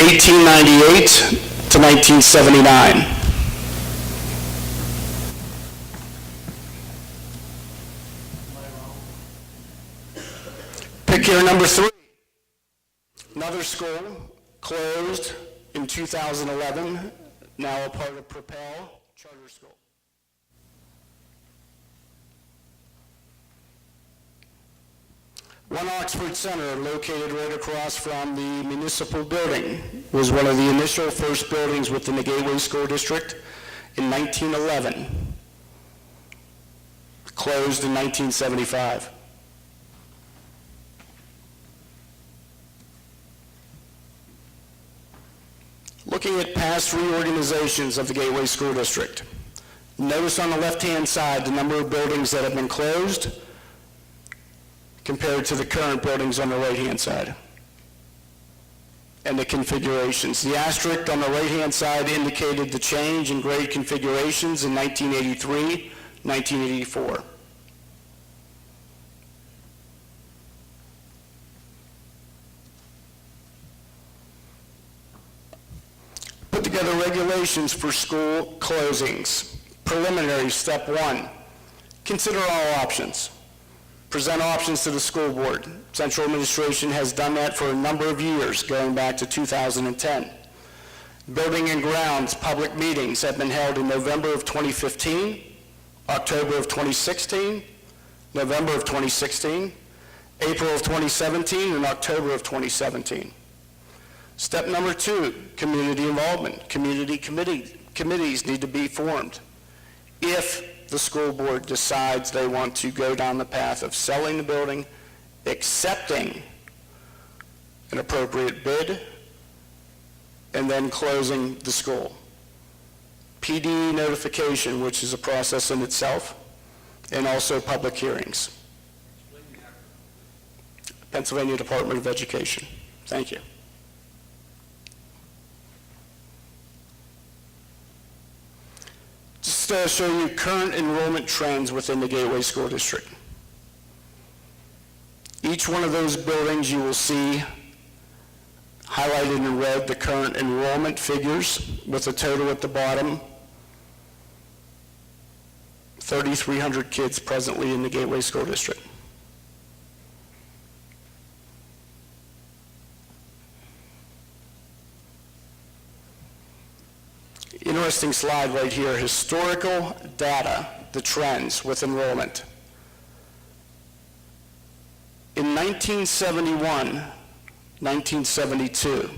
1898 to 1979. Pick here number 3. Another school closed in 2011, now a part of Propel Charter School. One Oxford Center, located right across from the municipal building, was one of the initial first buildings within the Gateway School District in 1911. Closed in 1975. Looking at past reorganizations of the Gateway School District, notice on the left-hand side the number of buildings that have been closed compared to the current buildings on the right-hand side, and the configurations. The asterisk on the right-hand side indicated the change in grade configurations in 1983, 1984. Put together regulations for school closings. Preliminary, step 1, consider all options. Present options to the school board. Central administration has done that for a number of years, going back to 2010. Building and grounds public meetings have been held in November of 2015, October of 2016, November of 2016, April of 2017, and October of 2017. Step number 2, community involvement. Community committees need to be formed. If the school board decides they want to go down the path of selling the building, accepting an appropriate bid, and then closing the school. PD notification, which is a process in itself, and also public hearings. Pennsylvania Department of Education. Thank you. Just to show you current enrollment trends within the Gateway School District. Each one of those buildings you will see highlighted in red the current enrollment figures with a total at the bottom. 3,300 kids presently in the Gateway School District. Interesting slide right here, historical data, the trends with enrollment. In 1971, 1972,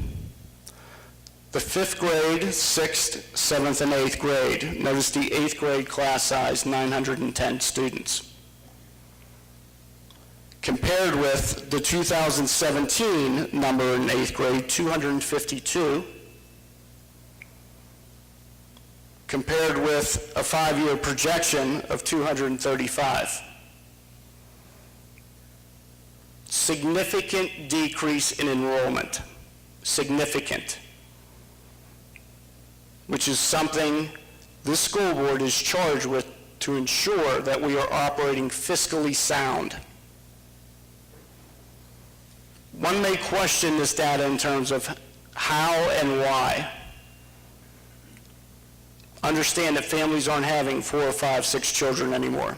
the 5th grade, 6th, 7th, and 8th grade, notice the 8th grade class size, 910 students. Compared with the 2017 number in 8th grade, 252, compared with a 5-year projection of 235. Significant decrease in enrollment, significant, which is something this school board is charged with to ensure that we are operating fiscally sound. One may question this data in terms of how and why. Understand that families aren't having 4 or 5, 6 children anymore.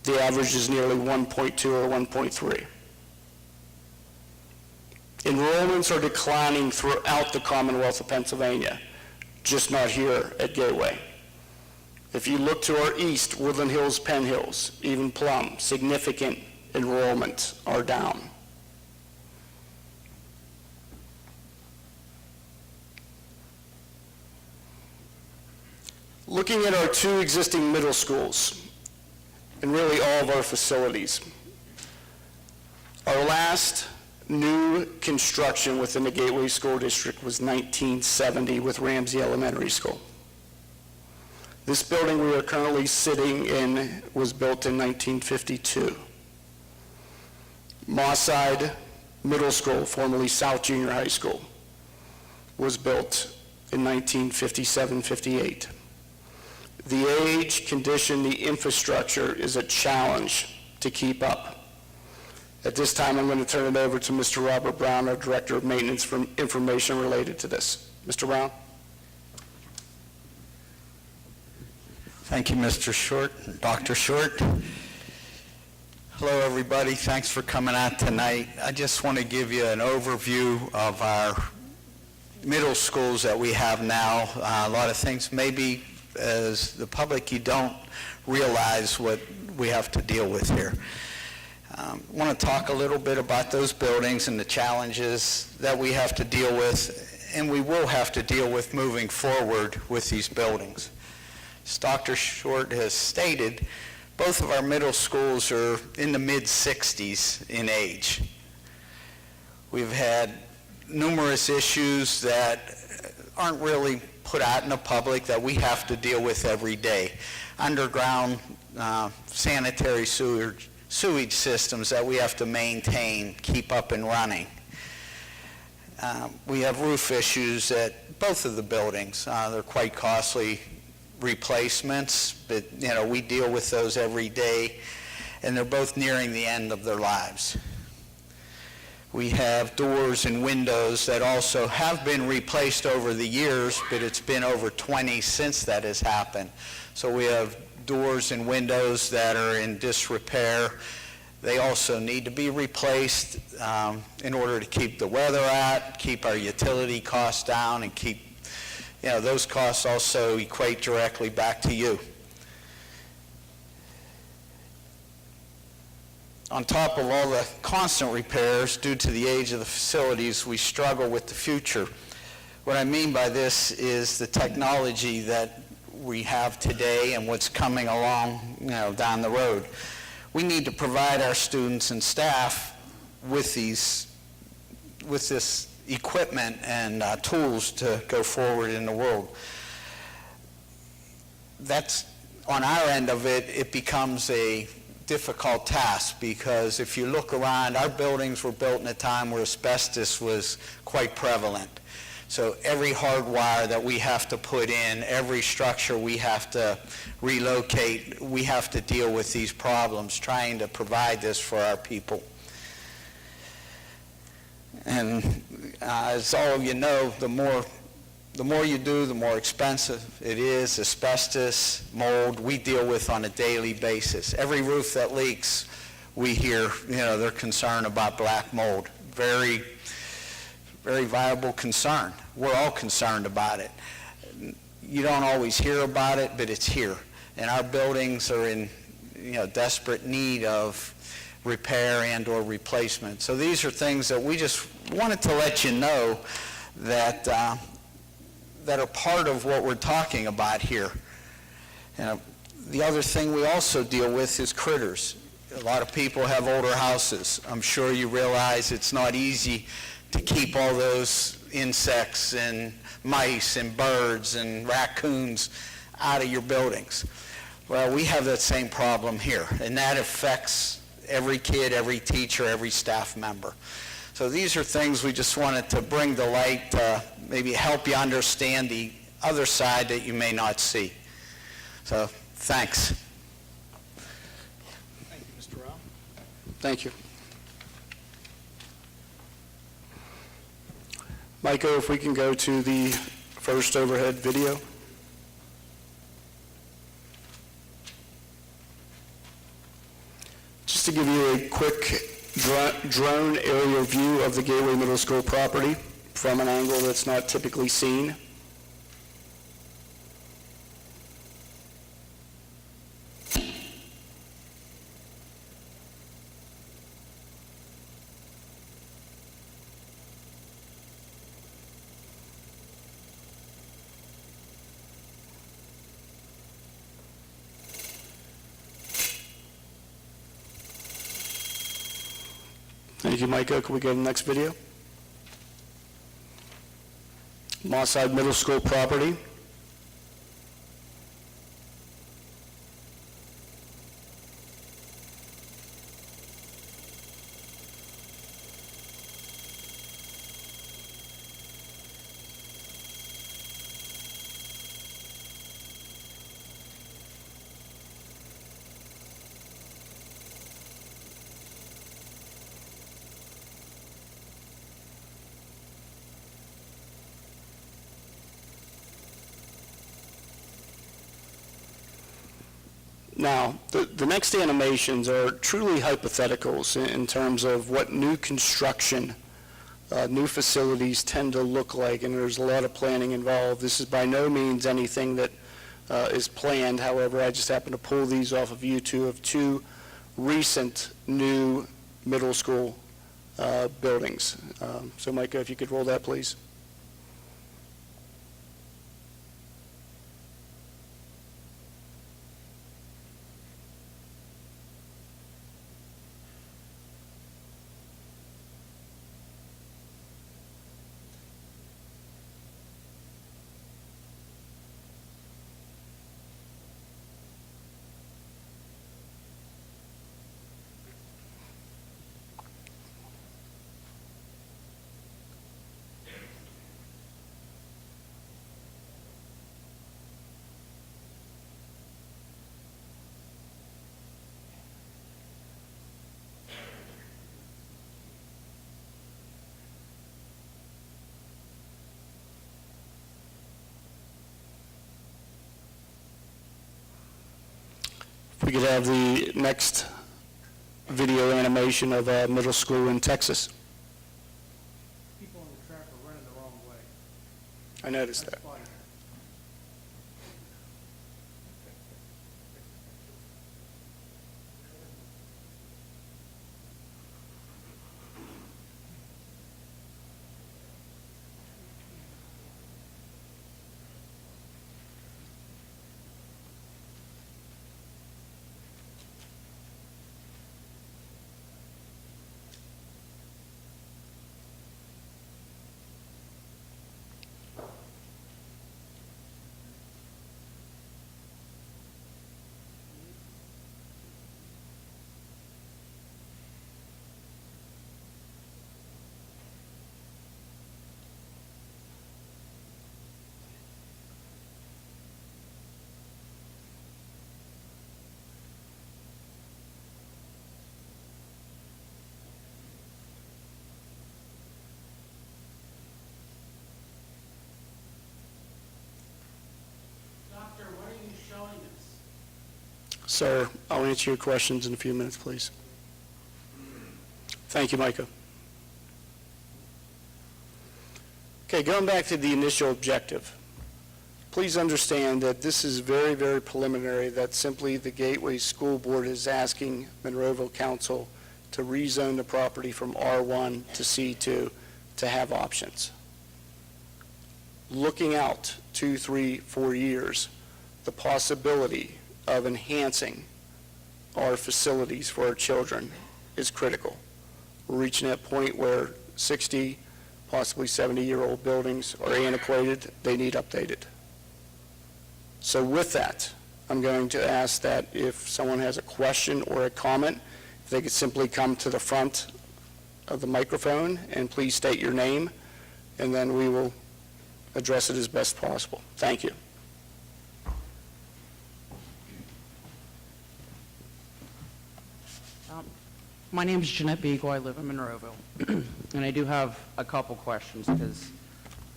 The average is nearly 1.2 or 1.3. Enrollments are declining throughout the Commonwealth of Pennsylvania, just not here at Gateway. If you look to our east, Woodland Hills, Penn Hills, even Plum, significant enrollments are down. Looking at our 2 existing middle schools, and really all of our facilities, our last new construction within the Gateway School District was 1970 with Ramsey Elementary School. This building we are currently sitting in was built in 1952. Mosside Middle School, formerly South Junior High School, was built in 1957-58. The age, condition, the infrastructure is a challenge to keep up. At this time, I'm going to turn it over to Mr. Robert Brown, our Director of Maintenance, for information related to this. Mr. Brown? Thank you, Mr. Short, Dr. Short. Hello, everybody. Thanks for coming out tonight. I just want to give you an overview of our middle schools that we have now. A lot of things, maybe as the public, you don't realize what we have to deal with here. I want to talk a little bit about those buildings and the challenges that we have to deal with, and we will have to deal with moving forward with these buildings. As Dr. Short has stated, both of our middle schools are in the mid-60s in age. We've had numerous issues that aren't really put out in the public that we have to deal with every day. Underground sanitary sewage systems that we have to maintain, keep up and running. We have roof issues at both of the buildings. They're quite costly replacements, but we deal with those every day, and they're both nearing the end of their lives. We have doors and windows that also have been replaced over the years, but it's been over 20 since that has happened. So we have doors and windows that are in disrepair. They also need to be replaced in order to keep the weather out, keep our utility costs down, and keep those costs also equate directly back to you. On top of all the constant repairs due to the age of the facilities, we struggle with the future. What I mean by this is the technology that we have today and what's coming along down the road. We need to provide our students and staff with this equipment and tools to go forward in the world. That's, on our end of it, it becomes a difficult task, because if you look around, our buildings were built in a time where asbestos was quite prevalent. So every hard wire that we have to put in, every structure we have to relocate, we have to deal with these problems, trying to provide this for our people. And as all of you know, the more you do, the more expensive it is. Asbestos, mold, we deal with on a daily basis. Every roof that leaks, we hear, they're concerned about black mold. Very, very viable concern. We're all concerned about it. You don't always hear about it, but it's here. And our buildings are in, desperate need of repair and or replacement. So these are things that we just wanted to let you know that that are part of what we're talking about here. The other thing we also deal with is critters. A lot of people have older houses. I'm sure you realize it's not easy to keep all those insects and mice and birds and raccoons out of your buildings. Well, we have that same problem here, and that affects every kid, every teacher, every staff member. So these are things we just wanted to bring to light to maybe help you understand the other side that you may not see. So thanks. Thank you, Mr. Rao. Thank you. Micah, if we can go to the first overhead video. Just to give you a quick drone aerial view of the Gateway Middle School property from an angle that's not typically seen. Thank you, Micah. Can we go to the next video? Mosside Middle School property. Now, the next animations are truly hypotheticals in terms of what new construction, new facilities tend to look like, and there's a lot of planning involved. This is by no means anything that is planned. However, I just happen to pull these off of YouTube of two recent new middle school buildings. So Micah, if you could roll that, please. We could have the next video animation of a middle school in Texas. People on the track are running the wrong way. I noticed that. That's funny. Doctor, what are you showing us? Sir, I'll answer your questions in a few minutes, please. Thank you, Micah. Okay, going back to the initial objective. Please understand that this is very, very preliminary, that simply the Gateway School Board is asking Monroeville Council to rezone the property from R1 to C2 to have options. Looking out 2, 3, 4 years, the possibility of enhancing our facilities for our children is critical. We're reaching that point where 60, possibly 70-year-old buildings are antiquated, they need updated. So with that, I'm going to ask that if someone has a question or a comment, if they could simply come to the front of the microphone and please state your name, and then we will address it as best possible. Thank you. My name is Jeanette Beagle. I live in Monroeville. And I do have a couple questions because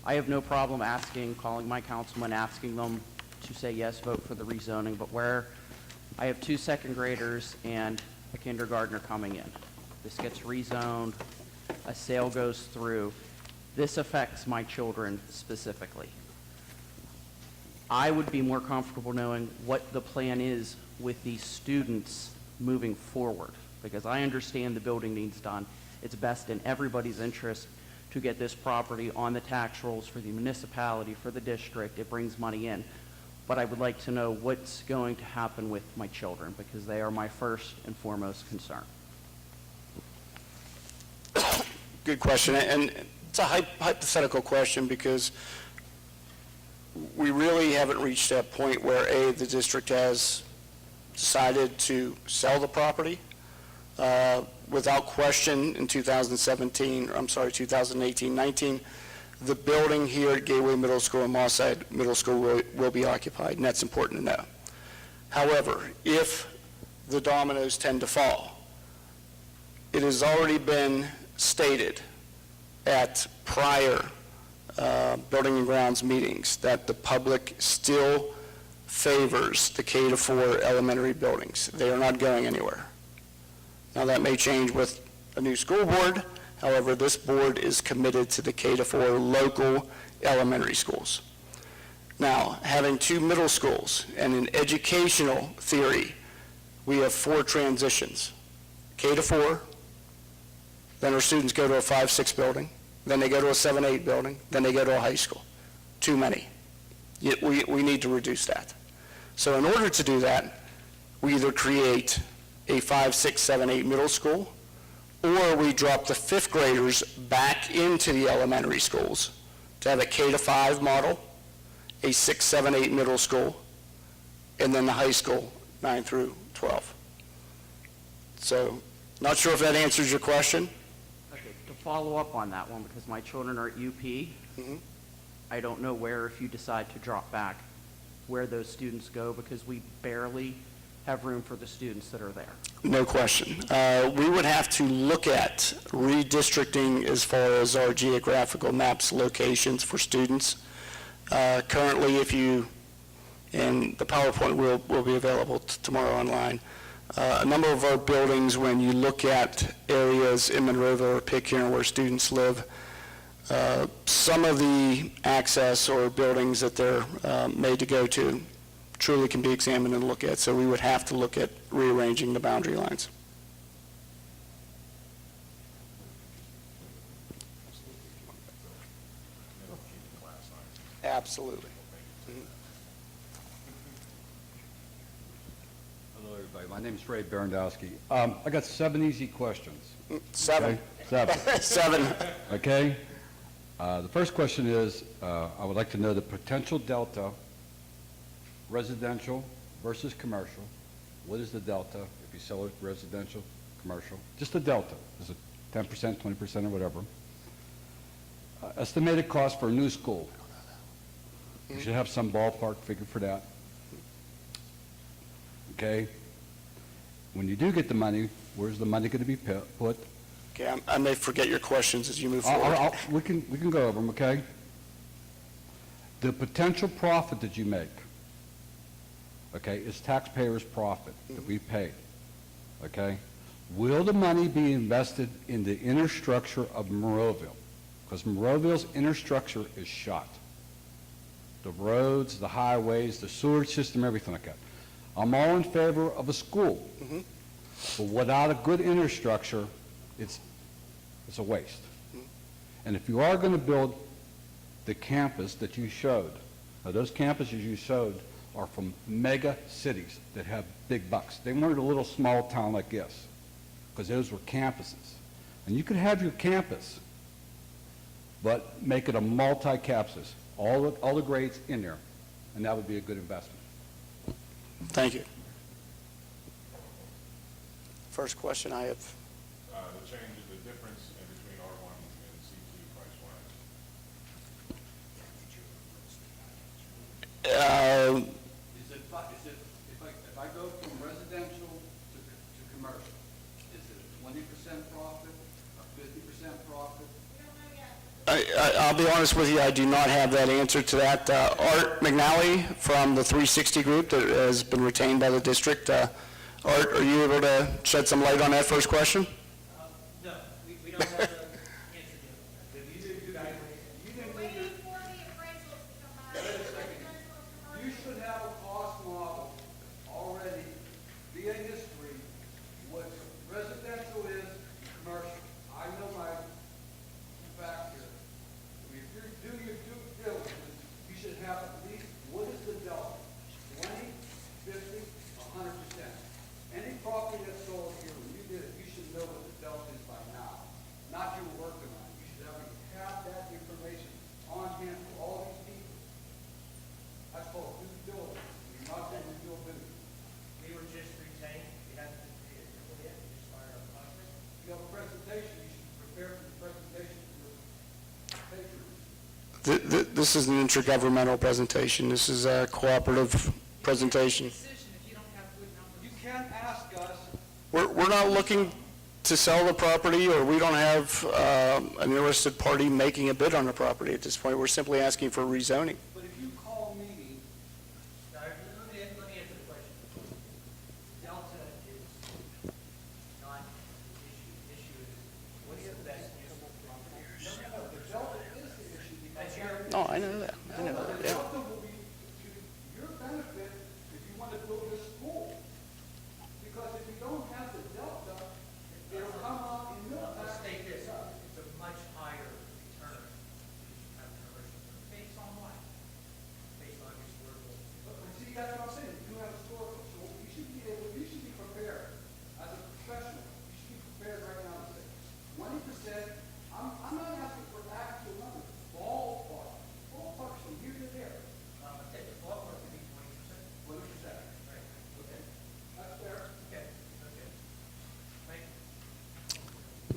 I have no problem calling my councilman, asking them to say yes, vote for the rezoning, but where I have 2 second graders and a kindergartner coming in, this gets rezoned, a sale goes through, this affects my children specifically. I would be more comfortable knowing what the plan is with these students moving forward, because I understand the building needs done. It's best in everybody's interest to get this property on the tax rolls for the municipality, for the district. It brings money in. But I would like to know what's going to happen with my children, because they are my first and foremost concern. Good question, and it's a hypothetical question because we really haven't reached that point where, A, the district has decided to sell the property. Without question, in 2018-19, the building here at Gateway Middle School and Mosside Middle School will be occupied, and that's important to know. However, if the dominoes tend to fall, it has already been stated at prior Building and Grounds meetings that the public still favors the K-4 elementary buildings. They are not going anywhere. Now, that may change with a new school board. However, this board is committed to the K-4 local elementary schools. Now, having two middle schools and in educational theory, we have 4 transitions. K-4, then our students go to a 5-6 building, then they go to a 7-8 building, then they go to a high school. Too many. Yet we need to reduce that. So in order to do that, we either create a 5, 6, 7, 8 middle school, or we drop the 5th graders back into the elementary schools to have a K-5 model, a 6, 7, 8 middle school, and then the high school, 9 through 12. So, not sure if that answers your question. Okay, to follow up on that one, because my children are at UP, I don't know where, if you decide to drop back, where those students go, because we barely have room for the students that are there. No question. We would have to look at redistricting as far as our geographical maps locations for students. Currently, and the PowerPoint will be available tomorrow online, a number of our buildings, when you look at areas in Monroeville or Pitcairn where students live, some of the access or buildings that they're made to go to truly can be examined and looked at, so we would have to look at rearranging the boundary lines. Absolutely. Hello, everybody. My name is Ray Barandowski. I got 7 easy questions. 7. Okay? 7. 7. Okay? The first question is, I would like to know the potential delta, residential versus commercial. What is the delta if you sell it residential, commercial? Just the delta. Is it 10%, 20%, or whatever? Estimated cost for a new school. You should have some ballpark figure for that. Okay? When you do get the money, where's the money going to be put? Okay, I may forget your questions as you move forward. We can go over them, okay? The potential profit that you make, okay, is taxpayers' profit that we pay, okay? Will the money be invested in the inner structure of Monroeville? Because Monroeville's inner structure is shot. The roads, the highways, the sewer system, everything like that. I'm all in favor of a school, but without a good inner structure, it's a waste. And if you are going to build the campus that you showed, now those campuses you showed are from mega cities that have big bucks. They weren't a little small town like this, because those were campuses. And you could have your campus, but make it a multi-campus, all the grades in there, and that would be a good investment. Thank you. First question I have. The change, the difference in between R1 and C2 price-wise? If I go from residential to commercial, is it a 20% profit, a 50% profit? I'll be honest with you, I do not have that answer to that. Art McNally from the 360 group that has been retained by the district. Art, are you able to shed some light on that first question? No, we don't have an answer to it. You did a good evaluation. Waiting for the appraisals to come out. Wait a second. You should have a cost model already via history, what residential is and commercial. I know my facts here. If you do your due diligence, you should have at least, what is the delta? 20, 50, 100%. Any property that's sold here, when you did it, you should know what the delta is by now. Not you were working on it. You should have that information on hand for all these people. That's called due diligence. You're not doing your due diligence. We were just retained, we had to be a triple hit, we just started our process. You have a presentation, you should prepare for the presentation to your patrons. This is an intergovernmental presentation. This is a cooperative presentation. You can't ask us, We're not looking to sell the property, or we don't have an interested party making a bid on the property at this point. We're simply asking for rezoning. but if you call meetings,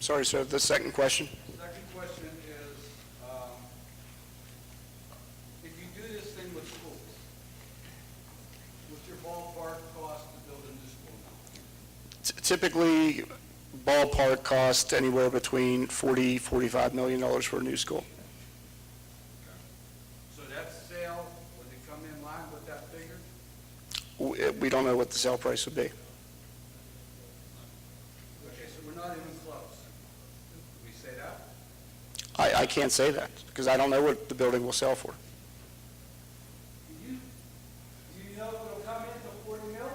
Sorry, sir, the second question? Second question is, if you do this thing with schools, what's your ballpark cost to build a new school now? Typically, ballpark cost anywhere between $40-45 million for a new school. So that's sale, would it come in line with that figure? We don't know what the sale price would be. Okay, so we're not even close. Did we say that? I can't say that, because I don't know what the building will sell for. Do you know if it'll come in to 40 mil?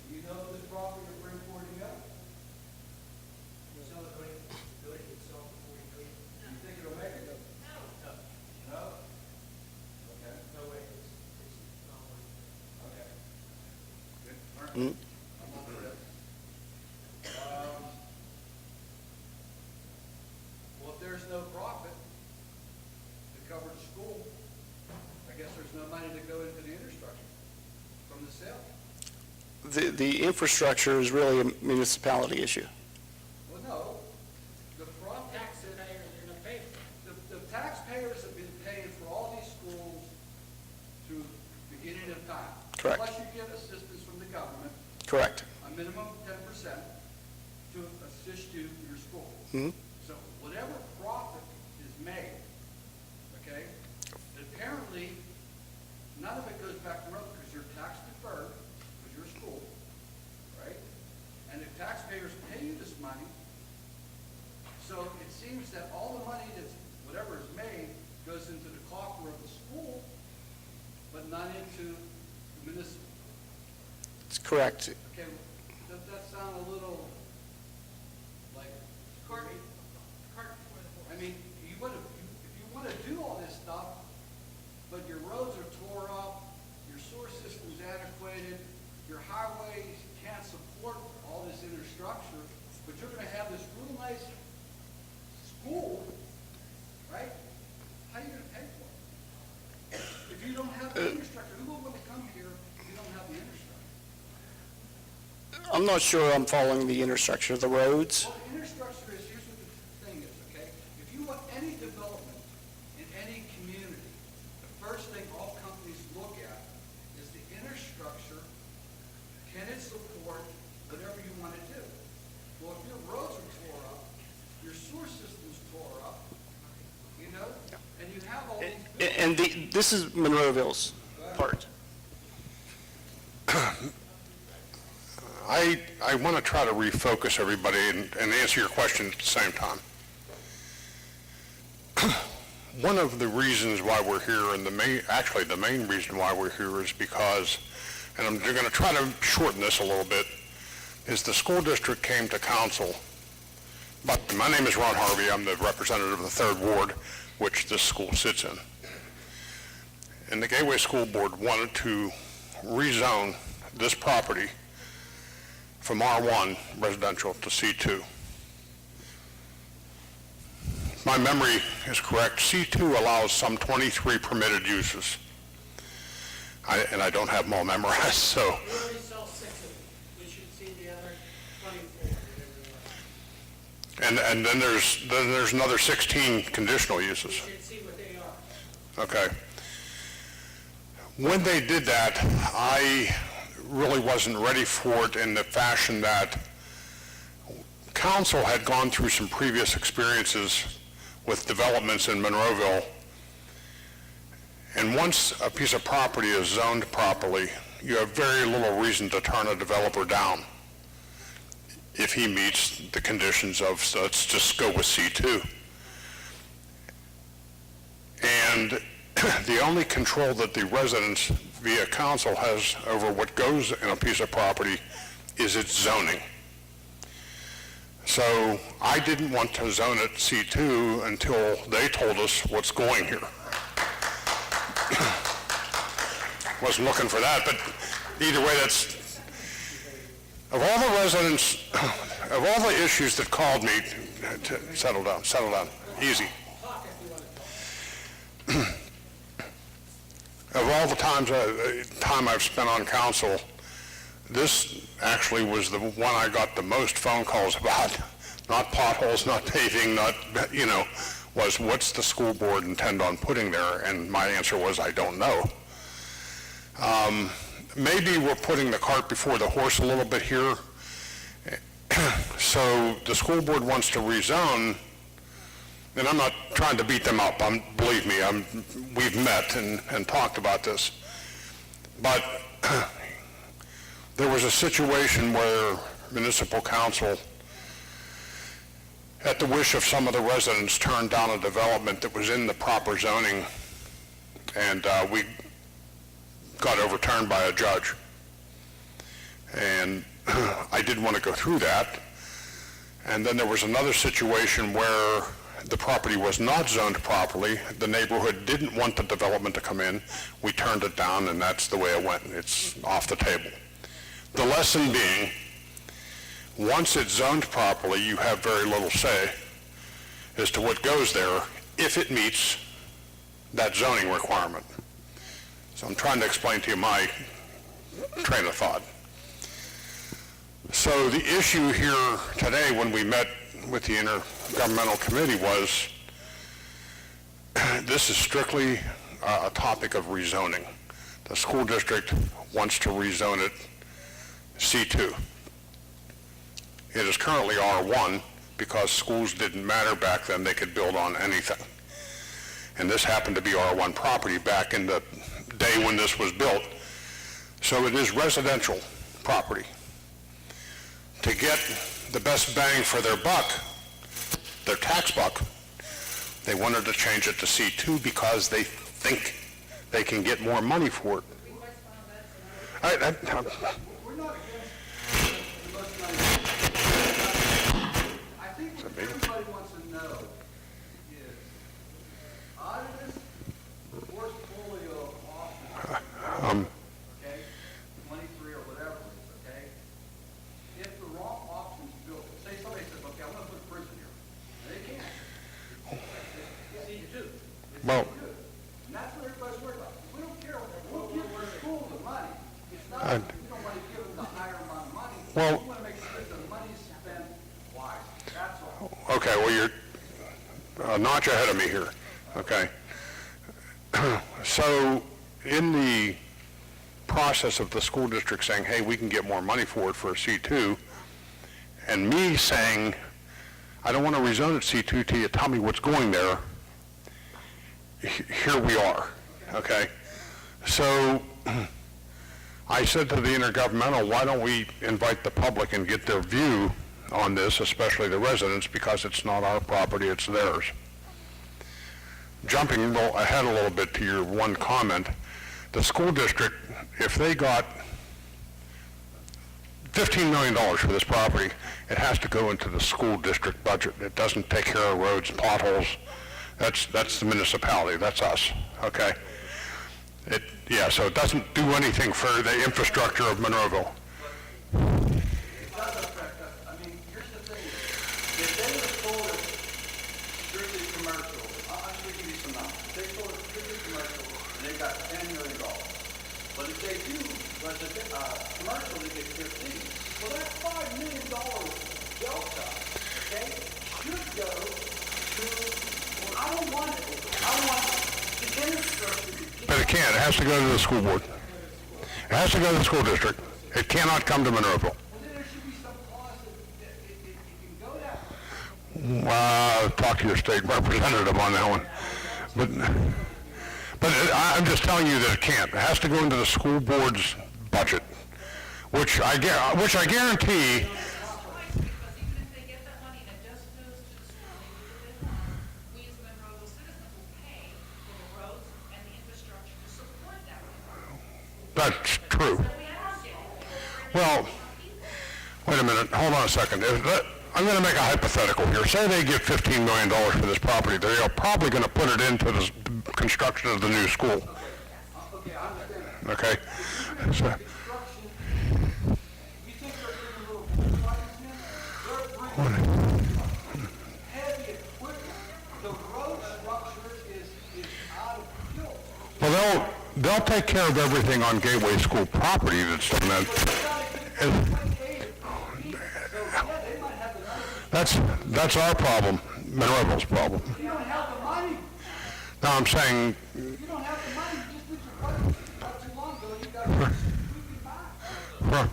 Do you know if this property will bring 40 mil? Sell the building itself for $40 million? You think it'll make it? No. No? Okay, No way, it's not worth it. okay. Good. All right. Mm. I'm all for that. Well, if there's no profit to cover the school, I guess there's no money to go into the infrastructure from the sale. The infrastructure is really a municipality issue. Well, no, the profit, Taxpayers, they're gonna pay for it. the taxpayers have been paying for all these schools through beginning of time. Correct. Plus you get assistance from the government, Correct. a minimum of 10% to assist you in your school. Mhm. So whatever profit is made, okay, apparently, none of it goes back to road because you're tax deferred, because you're a school, right? And the taxpayers pay you this money, so it seems that all the money that's, whatever is made, goes into the coffer of the school, but not into the municipal. It's correct. Okay, does that sound a little like, Cart before the horse. I mean, if you want to do all this stuff, but your roads are tore up, your sewer system's antiquated, your highways can't support all this infrastructure, but you're going to have this real nice school, right? How are you going to pay for it? If you don't have the infrastructure, who will want to come here if you don't have the infrastructure? I'm not sure I'm following the infrastructure, the roads. Well, the infrastructure is, here's what the thing is, okay? If you want any development in any community, the first thing all companies look at is the infrastructure. Can it support whatever you want to do? Well, if your roads are tore up, your sewer system's tore up, you know, and you have all these. And this is Monroeville's part. I want to try to refocus everybody and answer your question at the same time. One of the reasons why we're here, and the main reason why we're here is because, and I'm going to try to shorten this a little bit, is the school district came to council. But my name is Ron Harvey. I'm the representative of the 3rd Ward, which this school sits in. And the Gateway School Board wanted to rezone this property from R1 residential to C2. If my memory is correct, C2 allows some 23 permitted uses. And I don't have them all memorized, so. We already sell 6 of them. We should see the other 24, whatever they are. And then there's another 16 conditional uses. We should see what they are. Okay. When they did that, I really wasn't ready for it in the fashion that council had gone through some previous experiences with developments in Monroeville. And once a piece of property is zoned properly, you have very little reason to turn a developer down if he meets the conditions of, so let's just go with C2. And the only control that the residents via council has over what goes in a piece of property is its zoning. So I didn't want to zone it C2 until they told us what's going here. Wasn't looking for that, but either way, that's, of all the residents, of all the issues that called me, settle down, easy. Of all the time I've spent on council, this actually was the one I got the most phone calls about, not potholes, not paving, not, was what's the school board intend on putting there? And my answer was, I don't know. Maybe we're putting the cart before the horse a little bit here. So the school board wants to rezone, and I'm not trying to beat them up. Believe me, we've met and talked about this. But there was a situation where municipal council, at the wish of some of the residents, turned down a development that was in the proper zoning, and we got overturned by a judge. And I didn't want to go through that. And then there was another situation where the property was not zoned properly. The neighborhood didn't want the development to come in. We turned it down, and that's the way it went. It's off the table. The lesson being, once it's zoned properly, you have very little say as to what goes there if it meets that zoning requirement. So I'm trying to explain to you my train of thought. So the issue here today when we met with the Intergovernmental Committee was this is strictly a topic of rezoning. The school district wants to rezone it C2. It is currently R1 because schools didn't matter back then. They could build on anything. And this happened to be R1 property back in the day when this was built. So it is residential property. To get the best bang for their buck, their tax buck, they wanted to change it to C2 because they think they can get more money for it. We're not against the most money. I think what everybody wants to know is, out of this portfolio of options, okay, 23 or whatever it is, okay, if the wrong option's built, say somebody says, okay, I'm going to put a prison here, and they can't. C2. Well, And that's what everybody's worried about. We don't care. We'll give the school the money. It's not, we don't want to give them the higher amount of money. Well- We want to make sure that the money's spent wisely. That's all. okay, well, you're a notch ahead of me here, okay? So in the process of the school district saying, hey, we can get more money for it for a C2, and me saying, I don't want to rezone it C2 till you tell me what's going there, here we are, okay? So I said to the Intergovernmental, why don't we invite the public and get their view on this, especially the residents, because it's not our property, it's theirs. Jumping ahead a little bit to your one comment, the school district, if they got $15 million for this property, it has to go into the school district budget. It doesn't take care of roads, potholes. That's the municipality, that's us, okay? So it doesn't do anything for the infrastructure of Monroeville. It does affect us. I mean, here's the thing. If they would have sold it strictly commercial, I'm just going to give you some numbers. If they sold it strictly commercial, and they got $10 million. But if they do commercial, they get 15. Well, that $5 million delta, okay, should go to, well, I don't want the infrastructure to keep. But it can't, it has to go to the school board. It has to go to the school district. It cannot come to Monroeville. Well, then there should be some clause that it can go that way. Talk to your state representative on that one. But I'm just telling you that it can't. It has to go into the school board's budget, which I guarantee. Because even if they get that money and it just goes to the school, they do what they want, we as Monroeville citizens will pay for the roads and the infrastructure to support that. That's true. So we ask it. Well, wait a minute, hold on a second. I'm going to make a hypothetical here. Say they get $15 million for this property. They are probably going to put it into the construction of the new school. Okay, I understand. Okay? So, Construction, you think they're bringing little bullfighters in? They're bringing heavy equipment. The road structure is out of kilt. well, they'll take care of everything on Gateway School property that's done that. They gotta get That's our problem, Monroeville's problem. You don't have the money. No, I'm saying, You don't have the money. You just did your budget not too long ago. You got to sweep back.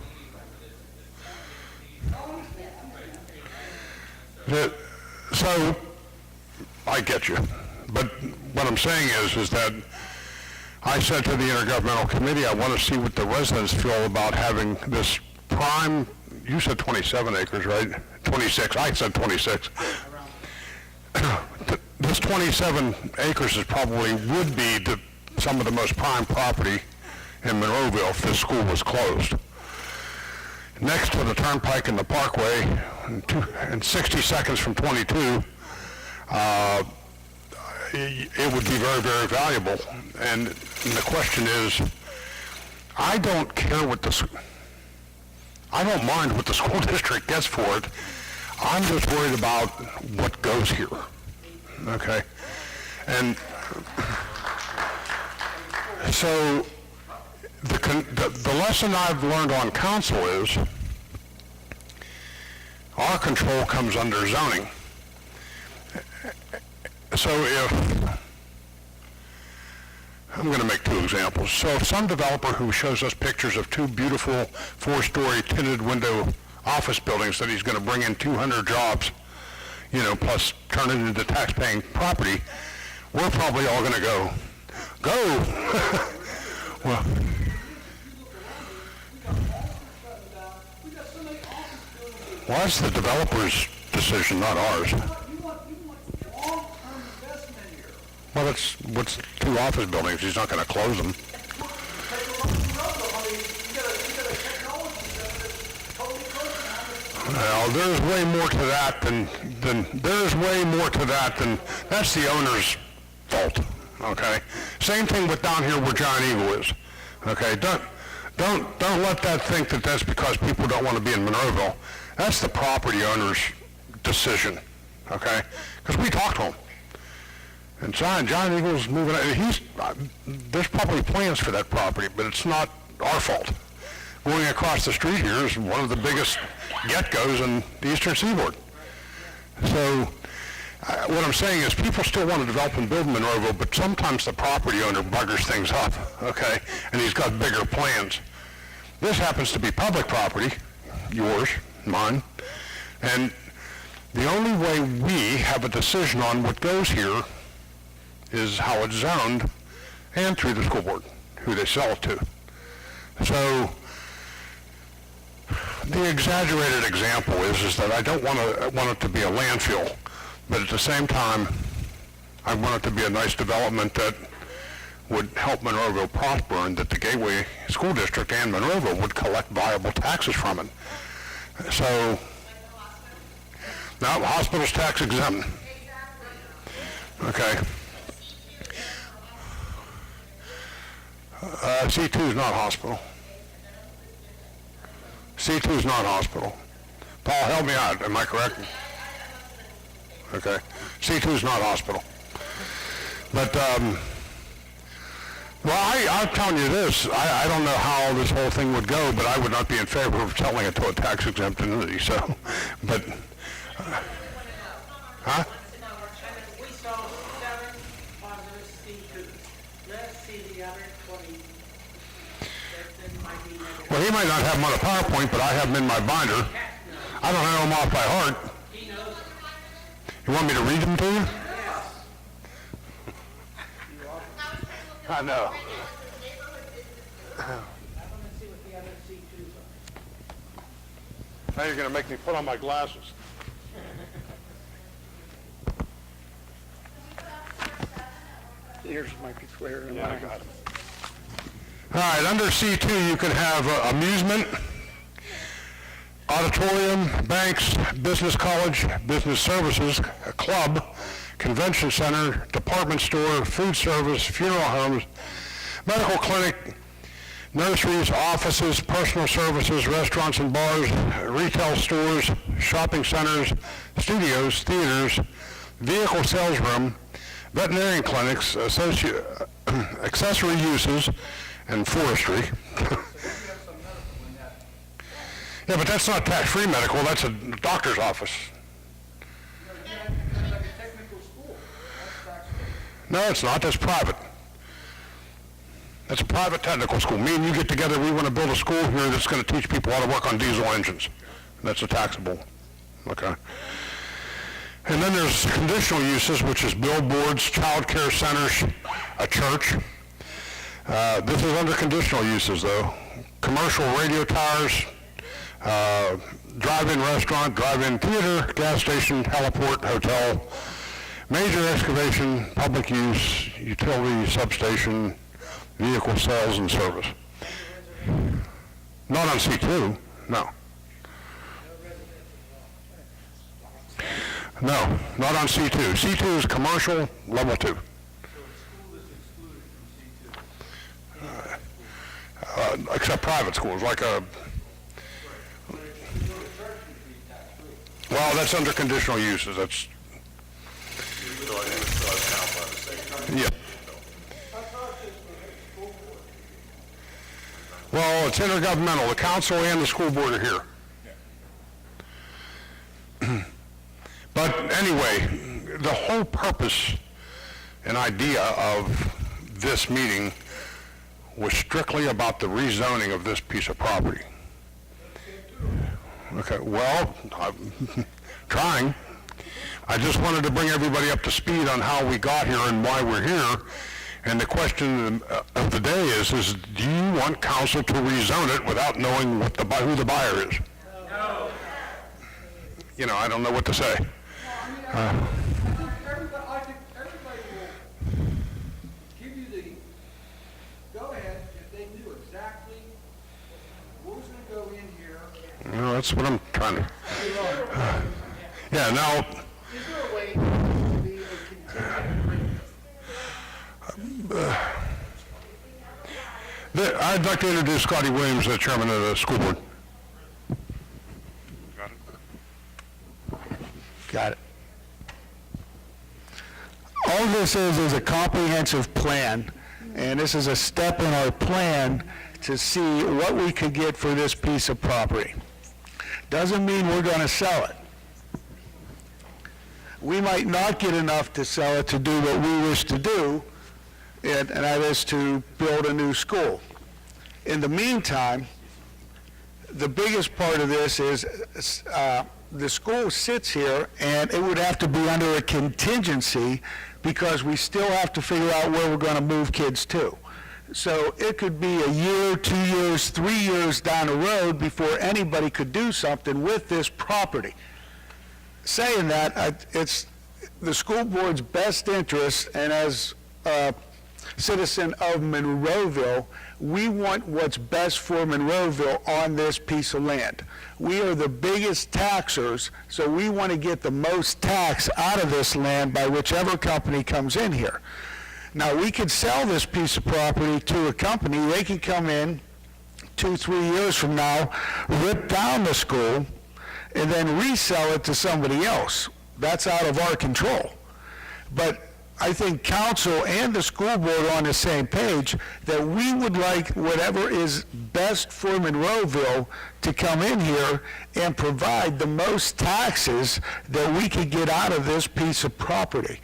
so, I get you. But what I'm saying is that I said to the Intergovernmental Committee, I want to see what the residents feel about having this prime, you said 27 acres, right? 26, I said 26. This 27 acres is probably, would be some of the most prime property in Monroeville if this school was closed. Next to the Turnpike and the Parkway, and 60 seconds from 22, it would be very, very valuable. And the question is, I don't care what I don't mind what the school district gets for it. I'm just worried about what goes here, okay? And so the lesson I've learned on council is our control comes under zoning. So I'm going to make two examples. So if some developer who shows us pictures of two beautiful 4-story tinted window office buildings that he's going to bring in 200 jobs, plus turn it into tax-paying property, we're probably all going to go. Well, that's the developer's decision, not ours. You want long-term investment here. Well, that's what's two office buildings. He's not going to close them. Well, there's way more to that than that's the owner's fault. Okay. Same thing with down here where Giant Eagle is. Okay. Don't let that think that that's because people don't want to be in Monroeville. That's the property owner's decision. Okay. Because we talked to him. And Giant Eagle's moving. There's probably plans for that property, but it's not our fault. Going across the street here is one of the biggest get-goes in the Eastern Seaboard. So what I'm saying is people still want to develop and build in Monroeville, but sometimes the property owner buggers things up, okay? And he's got bigger plans. This happens to be public property, yours, mine, and the only way we have a decision on what goes here is how it's zoned and through the school board, who they sell it to. So the exaggerated example is that I don't want it to be a landfill, but at the same time, I want it to be a nice development that would help Monroeville prosper and that the Gateway School District and Monroeville would collect viable taxes from it. So, now the hospital's tax exempt. Okay. C2 is not hospital. C2 is not hospital. Paul, help me out. Am I correct? Okay. C2 is not hospital. But, I'm telling you this. I don't know how this whole thing would go, but I would not be in favor of selling it to a tax-exempt entity, so, but, huh? We sold 7 on those C2s. Let's see the other 20. That might be negative. Well, he might not have them on a PowerPoint, but I have them in my binder. I don't know them off by heart. He knows it. You want me to read them to you? Yes. I know. I'm going to see what the other C2s are. Now you're going to make me put on my glasses. Yours might be clearer than Yeah, I mine. got it. All right, under C2, you can have amusement, auditorium, banks, business college, business services, a club, convention center, department store, food service, funeral homes, medical clinic, nurseries, offices, personal services, restaurants and bars, retail stores, shopping centers, studios, theaters, vehicle sales room, veterinarian clinics, accessory uses, and forestry. Yeah, but that's not tax-free medical, that's a doctor's office. That's like a technical school. That's tax-free. No, it's not, that's private. That's a private technical school. Me and you get together, we want to build a school here that's going to teach people how to work on diesel engines. That's a taxable, okay? And then there's conditional uses, which is billboards, child care centers, a church. This is under conditional uses, though. Commercial radio towers, drive-in restaurant, drive-in theater, gas station, heliport, hotel, major excavation, public use, utility, substation, vehicle sales and service. Not on C2, no. No, not on C2. C2 is commercial, level 2. Except private schools, like a... Well, that's under conditional uses, that's... Yeah. Well, it's intergovernmental. The council and the school board are here. But anyway, the whole purpose and idea of this meeting was strictly about the rezoning of this piece of property. Okay, well, I'm trying. I just wanted to bring everybody up to speed on how we got here and why we're here. And the question of the day is do you want council to rezone it without knowing what who the buyer is? No. You know, I don't know what to say. I think everybody will give you the go-ahead if they knew exactly what was going to go in here. Well, that's what I'm trying to... yeah, now... Is there a way to be a contingent agreement? I'd like to introduce Scotty Williams, the chairman of the school board. Got it. All this is a comprehensive plan, and this is a step in our plan to see what we could get for this piece of property. Doesn't mean we're going to sell it. We might not get enough to sell it to do what we wish to do, and that is to build a new school. In the meantime, the biggest part of this is the school sits here, and it would have to be under a contingency because we still have to figure out where we're going to move kids to. So it could be a year, 2 years, 3 years down the road before anybody could do something with this property. Saying that, it's the school board's best interest, and as a citizen of Monroeville, we want what's best for Monroeville on this piece of land. We are the biggest taxers, so we want to get the most tax out of this land by whichever company comes in here. Now, we could sell this piece of property to a company. They could come in 2-3 years from now, rip down the school, and then resell it to somebody else. That's out of our control. But I think council and the school board are on the same page that we would like whatever is best for Monroeville to come in here and provide the most taxes that we could get out of this piece of property.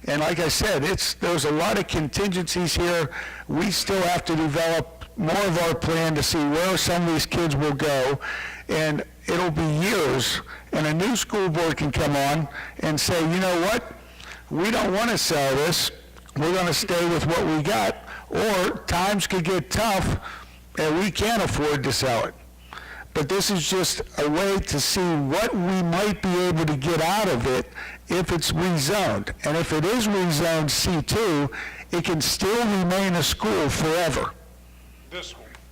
And like I said, there's a lot of contingencies here. We still have to develop more of our plan to see where some of these kids will go. And it'll be years, and a new school board can come on and say, you know what? We don't want to sell this. We're going to stay with what we got. Or times could get tough, and we can't afford to sell it. But this is just a way to see what we might be able to get out of it if it's rezoned. And if it is rezoned C2, it can still remain a school forever.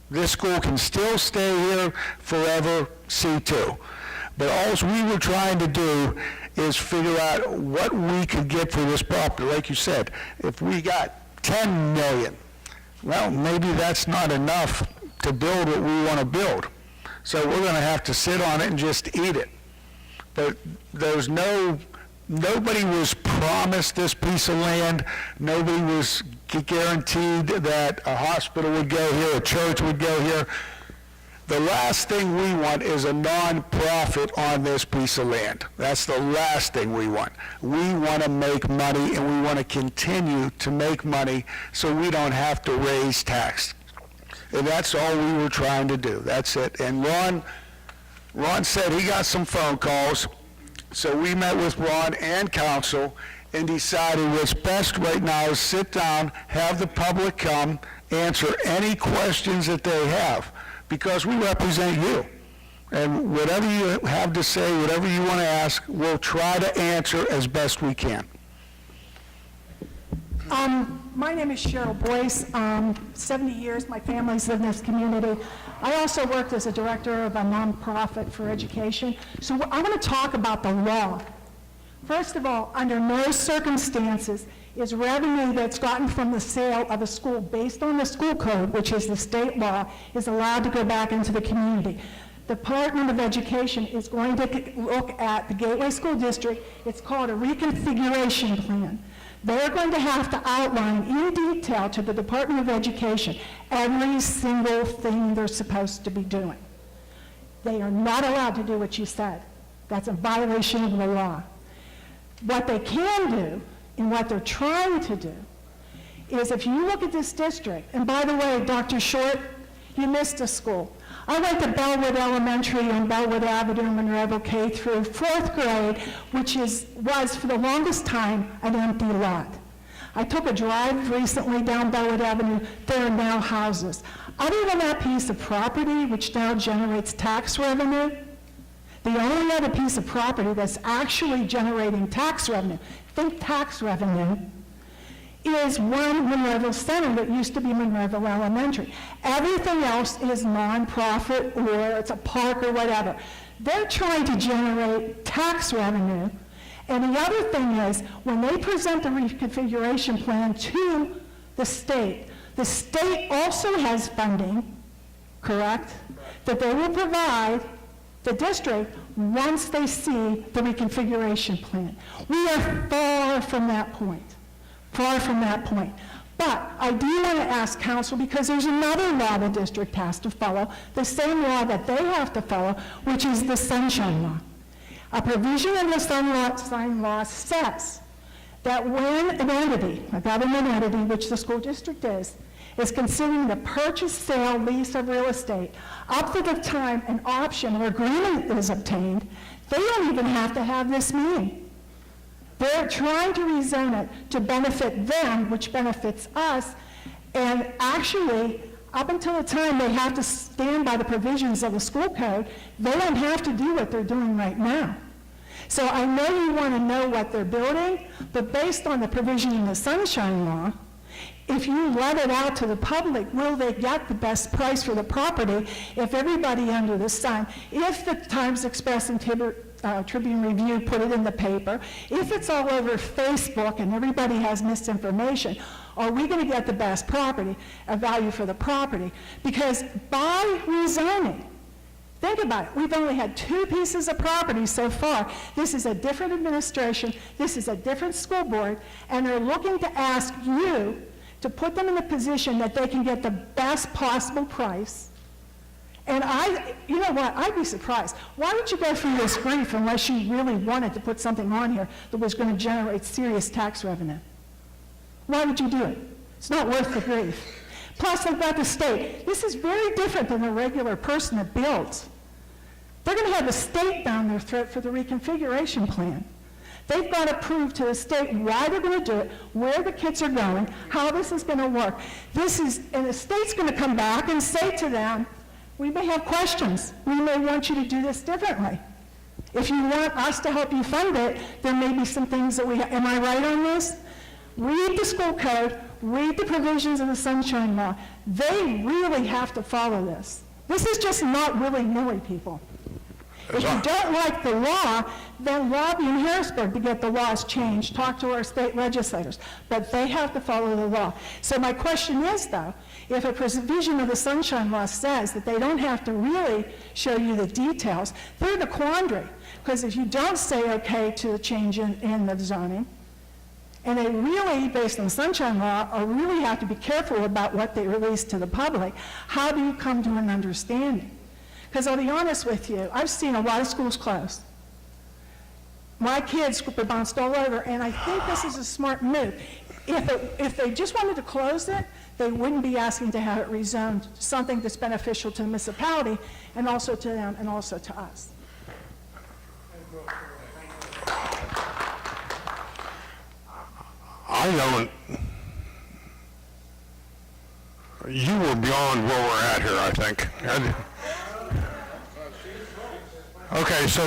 This school can still stay here forever, C2. But all we were trying to do is figure out what we could get for this property. Like you said, if we got 10 million, well, maybe that's not enough to build what we want to build. So we're going to have to sit on it and just eat it. But there's nobody was promised this piece of land. Nobody was guaranteed that a hospital would go here, a church would go here. The last thing we want is a nonprofit on this piece of land. That's the last thing we want. We want to make money, and we want to continue to make money so we don't have to raise tax. And that's all we were trying to do. That's it. And Ron said he got some phone calls, so we met with Ron and council and decided what's best right now is sit down, have the public come, answer any questions that they have, because we represent you. And whatever you have to say, whatever you want to ask, we'll try to answer as best we can. My name is Cheryl Boyce. 70 years, my family's lived in this community. I also worked as a director of a nonprofit for education. So I want to talk about the law. First of all, under no circumstances is revenue that's gotten from the sale of a school based on the school code, which is the state law, is allowed to go back into the community. The Department of Education is going to look at the Gateway School District. It's called a reconfiguration plan. They're going to have to outline in detail to the Department of Education every single thing they're supposed to be doing. They are not allowed to do what you said. That's a violation of the law. What they can do, and what they're trying to do, is if you look at this district, and by the way, Dr. Short, you missed a school. I went to Bellwood Elementary on Bellwood Avenue in Monroeville K through 4th grade, which was for the longest time an empty lot. I took a drive recently down Bellwood Avenue. There are now houses. Other than that piece of property, which now generates tax revenue, the only other piece of property that's actually generating tax revenue, think tax revenue, is one Monroeville Center that used to be Monroeville Elementary. Everything else is nonprofit, or it's a park or whatever. They're trying to generate tax revenue. And the other thing is, when they present the reconfiguration plan to the state also has funding, correct, that they will provide the district once they see the reconfiguration plan. We are far from that point. Far from that point. But I do want to ask council, because there's another law the district has to follow, the same law that they have to follow, which is the Sunshine Law. A provision in the Sunshine Law says that when an entity, a government entity, which the school district is considering the purchase, sale, lease of real estate, up to the time an option or agreement is obtained, they don't even have to have this meeting. They're trying to rezone it to benefit them, which benefits us, and actually, up until the time they have to stand by the provisions of the school code, they don't have to do what they're doing right now. So I know you want to know what they're building, but based on the provision in the Sunshine Law, if you let it out to the public, will they get the best price for the property if everybody under the sun, if the Times Express and Tribune Review put it in the paper, if it's all over Facebook and everybody has misinformation, are we going to get the best value for the property? Because by rezoning, think about it, we've only had 2 pieces of property so far. This is a different administration, this is a different school board, and they're looking to ask you to put them in a position that they can get the best possible price. And you know what, I'd be surprised. Why would you go through this grief unless you really wanted to put something on here that was going to generate serious tax revenue? Why would you do it? It's not worth the grief. Plus, they've got the state. This is very different than a regular person that builds. They're going to have the state down their throat for the reconfiguration plan. They've got to prove to the state why they're going to do it, where the kids are going, how this is going to work. And the state's going to come back and say to them, we may have questions. We may want you to do this differently. If you want us to help you fund it, there may be some things that am I right on this? Read the school code, read the provisions of the Sunshine Law. They really have to follow this. This is just not willy-nilly, people. If you don't like the law, then lobby in Harrisburg to get the laws changed. Talk to our state legislators. But they have to follow the law. So my question is, though, if a provision of the Sunshine Law says that they don't have to really show you the details, they're in a quandary. Because if you don't say okay to the change in the zoning, and they really, based on the Sunshine Law, really have to be careful about what they release to the public, how do you come to an understanding? Because I'll be honest with you, I've seen a lot of schools close. My kids were bounced all over, and I think this is a smart move. If they just wanted to close it, they wouldn't be asking to have it rezoned, something that's beneficial to the municipality, and also to them, and also to us. I don't, you were beyond where we're at here, I think. Okay, so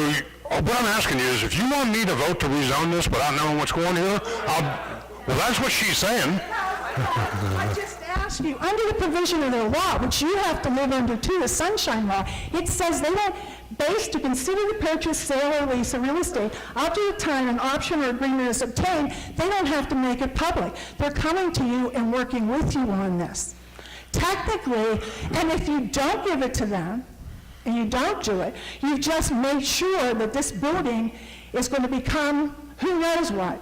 what I'm asking you is, if you want me to vote to rezone this without knowing what's going here, well, that's what she's saying. I just asked you, under the provision of the law, which you have to live under too, the Sunshine Law, it says they don't, based to consider the purchase, sale, or lease of real estate, up to the time an option or agreement is obtained, they don't have to make it public. They're coming to you and working with you on this. Technically, and if you don't give it to them, and you don't do it, you've just made sure that this building is going to become who knows what.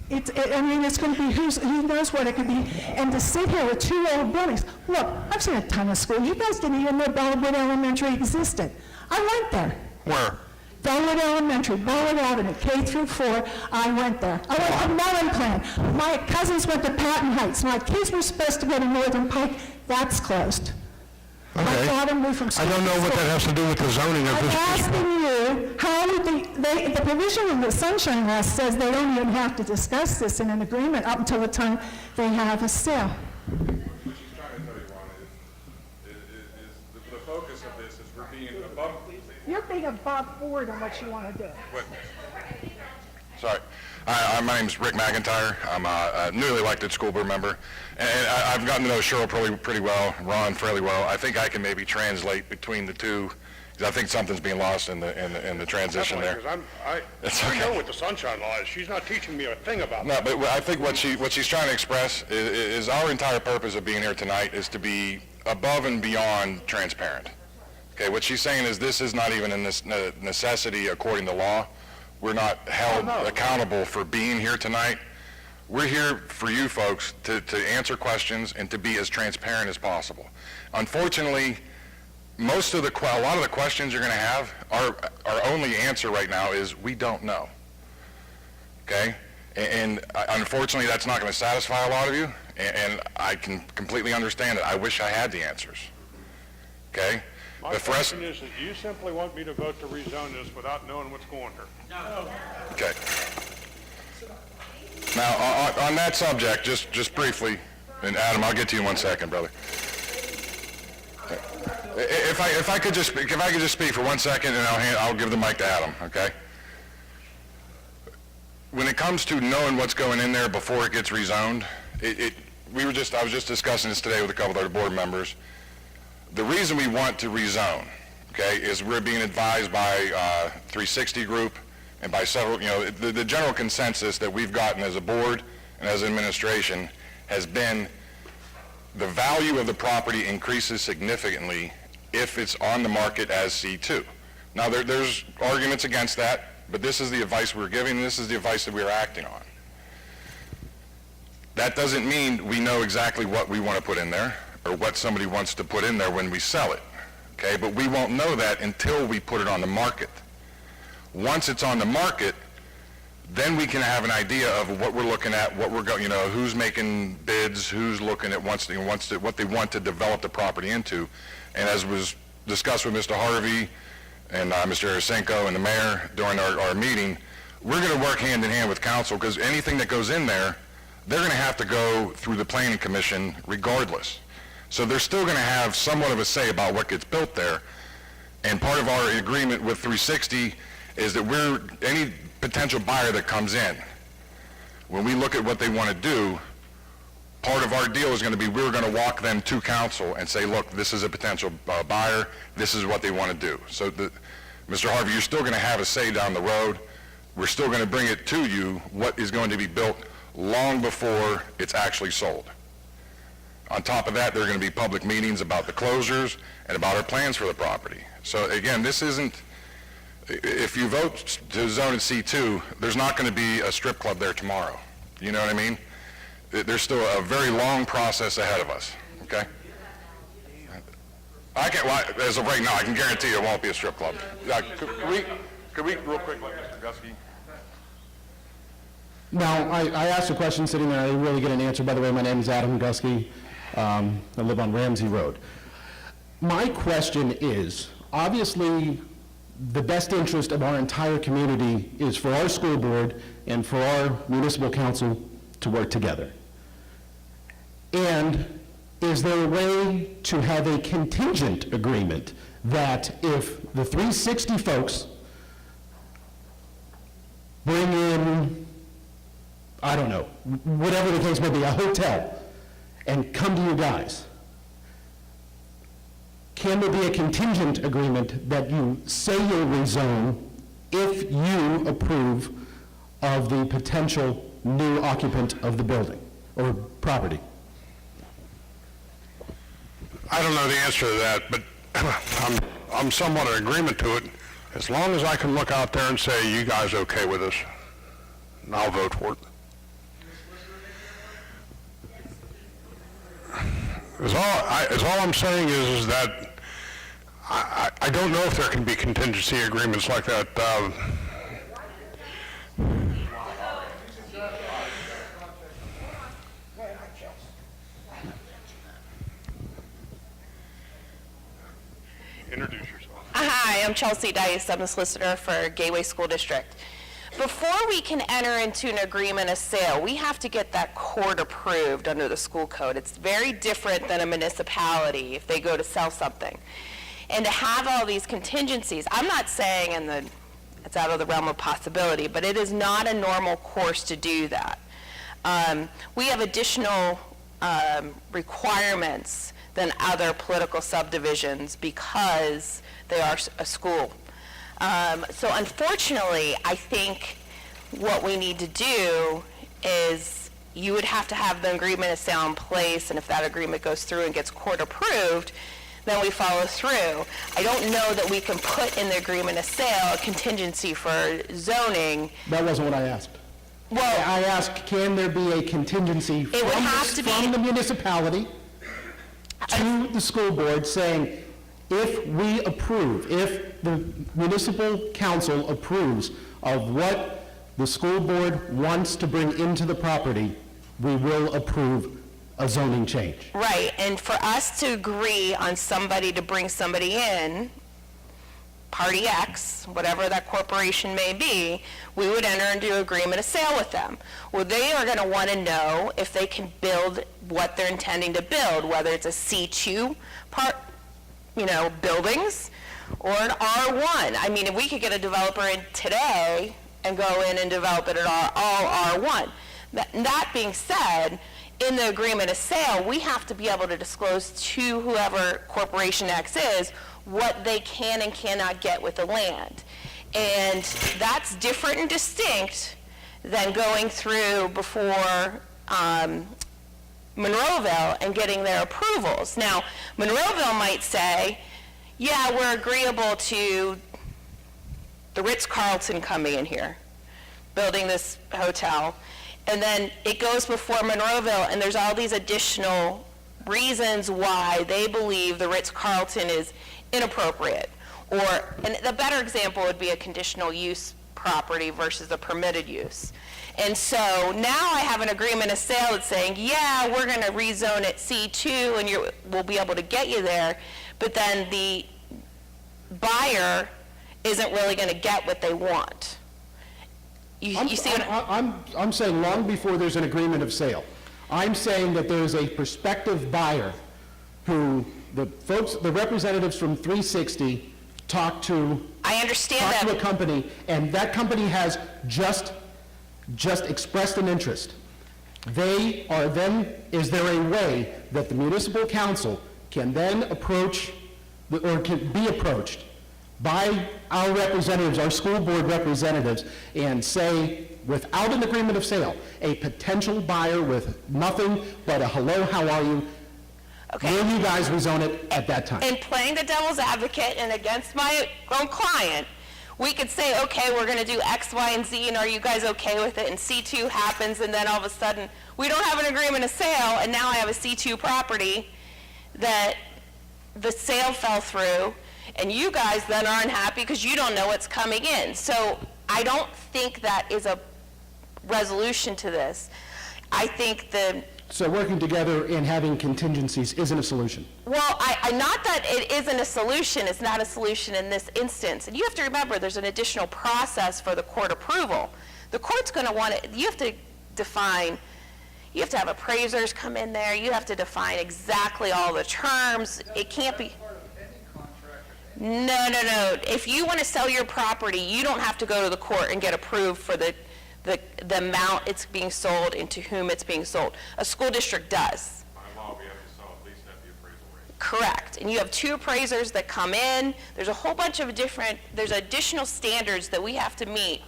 It's going to be who knows what it could be. And to sit here with two old buildings. Look, I've seen a ton of schools. You guys didn't even know Bellwood Elementary existed. I went there. Where? Bellwood Elementary, Bellwood Avenue, K through 4, I went there. I went to Mellon Plan. My cousins went to Patton Heights. My kids were supposed to go to Northern Pike. That's closed. My father moved from school. I don't know what that has to do with the zoning of I'm this. asking you, how would the provision of the Sunshine Law says they don't even have to discuss this in an agreement up until the time they have a sale. What she's trying to tell you, Ron, is the focus of this is we're being above. You're being above board on what you want to do. Sorry. My name's Rick McIntyre. I'm a newly elected school board member, and I've gotten to know Cheryl pretty well, Ron fairly well. I think I can maybe translate between the two, because I think something's being lost in the transition there. I know what the Sunshine Law is. She's not teaching me a thing about No, that. but I think what she's trying to express is our entire purpose of being here tonight is to be above and beyond transparent. Okay, what she's saying is this is not even a necessity according to law. We're not held accountable for being here tonight. We're here for you folks to answer questions and to be as transparent as possible. Unfortunately, a lot of the questions you're going to have, our only answer right now is we don't know. Okay? And unfortunately, that's not going to satisfy a lot of you, and I can completely understand it. I wish I had the answers. Okay? My question is that you simply want me to vote to rezone this without knowing what's going here. Okay. Now, on that subject, just briefly, and Adam, I'll get to you in 1 second, brother. If I could just speak for 1 second, and I'll give the mic to Adam. Okay. When it comes to knowing what's going in there before it gets rezoned, I was just discussing this today with a couple of other board members. The reason we want to rezone, okay, is we're being advised by 360 Group and by several, the general consensus that we've gotten as a board and as administration has been the value of the property increases significantly if it's on the market as C2. Now, there's arguments against that, but this is the advice we're giving, and this is the advice that we're acting on. That doesn't mean we know exactly what we want to put in there or what somebody wants to put in there when we sell it, okay? But we won't know that until we put it on the market. Once it's on the market, then we can have an idea of what we're looking at, what we're going, who's making bids, who's looking at what they want to develop the property into. And as was discussed with Mr. Harvey and Mr. Arasenko and the mayor during our meeting, we're going to work hand in hand with council, because anything that goes in there, they're going to have to go through the planning commission regardless. So they're still going to have somewhat of a say about what gets built there. And part of our agreement with 360 is that any potential buyer that comes in, when we look at what they want to do, part of our deal is going to be we're going to walk them to council and say, look, this is a potential buyer, this is what they want to do. So Mr. Harvey, you're still going to have a say down the road. We're still going to bring it to you what is going to be built long before it's actually sold. On top of that, there are going to be public meetings about the closures and about our plans for the property. So again, this isn't, if you vote to zone in C2, there's not going to be a strip club there tomorrow. You know what I mean? There's still a very long process ahead of us, okay? I can, well, as of right now, I can guarantee you it won't be a strip club. Could we, real quick, let Mr. Gusky? Now, I asked a question sitting there, I didn't really get an answer. By the way, my name is Adam Gusky. I live on Ramsey Road. My question is, obviously, the best interest of our entire community is for our school board and for our municipal council to work together. And is there a way to have a contingent agreement that if the 360 folks bring in, I don't know, whatever the case may be, a hotel, and come to you guys, can there be a contingent agreement that you say you'll rezone if you approve of the potential new occupant of the building or property? I don't know the answer to that, but I'm somewhat in agreement to it. As long as I can look out there and say, you guys okay with this, and I'll vote for it. All I'm saying is that I don't know if there can be contingency agreements like that. Introduce yourself. Hi, I'm Chelsea Dice. I'm the solicitor for Gateway School District. Before we can enter into an agreement of sale, we have to get that court approved under the school code. It's very different than a municipality if they go to sell something. And to have all these contingencies, I'm not saying it's out of the realm of possibility, but it is not a normal course to do that. We have additional requirements than other political subdivisions because they are a school. So unfortunately, I think what we need to do is you would have to have the agreement of sale in place, and if that agreement goes through and gets court approved, then we follow through. I don't know that we can put in the agreement of sale a contingency for zoning. That wasn't what I asked. Well, I asked, can there be a contingency It would have to be- from the municipality to the school board saying, if we approve, if the municipal council approves of what the school board wants to bring into the property, we will approve a zoning change? right, and for us to agree on somebody to bring somebody in, Party X, whatever that corporation may be, we would enter into agreement of sale with them. Well, they are going to want to know if they can build what they're intending to build, whether it's a C2 buildings or an R1. I mean, if we could get a developer in today and go in and develop it at all R1. That being said, in the agreement of sale, we have to be able to disclose to whoever Corporation X is what they can and cannot get with the land. And that's different and distinct than going through before Monroeville and getting their approvals. Now, Monroeville might say, yeah, we're agreeable to the Ritz-Carlton coming in here, building this hotel. And then it goes before Monroeville, and there's all these additional reasons why they believe the Ritz-Carlton is inappropriate. And the better example would be a conditional use property versus a permitted use. And so now I have an agreement of sale that's saying, yeah, we're going to rezone it C2 and we'll be able to get you there, but then the buyer isn't really going to get what they want. You see what I'm saying long before there's an agreement of sale. I'm saying that there's a prospective buyer who the representatives from 360 talk to. I understand talk that. to a company, and that company has just expressed an interest. They are then, is there a way that the municipal council can then approach, or can be approached by our representatives, our school board representatives, and say, without an agreement of sale, a potential buyer with nothing but a hello, how are you, Okay. will you guys rezone it at that time? And playing the devil's advocate and against my own client, we could say, okay, we're going to do X, Y, and Z, and are you guys okay with it? And C2 happens, and then all of a sudden, we don't have an agreement of sale, and now I have a C2 property that the sale fell through, and you guys then are unhappy because you don't know what's coming in. So I don't think that is a resolution to this. I think So working together and having contingencies isn't a solution? well, not that it isn't a solution, it's not a solution in this instance. And you have to remember, there's an additional process for the court approval. The court's going to want to, you have to define, you have to have appraisers come in there, you have to define exactly all the terms. It can't be. No. If you want to sell your property, you don't have to go to the court and get approved for the amount it's being sold and to whom it's being sold. A school district does. By law, we have to sell at least at the appraisal rate. Correct. And you have 2 appraisers that come in. There's a whole bunch of there's additional standards that we have to meet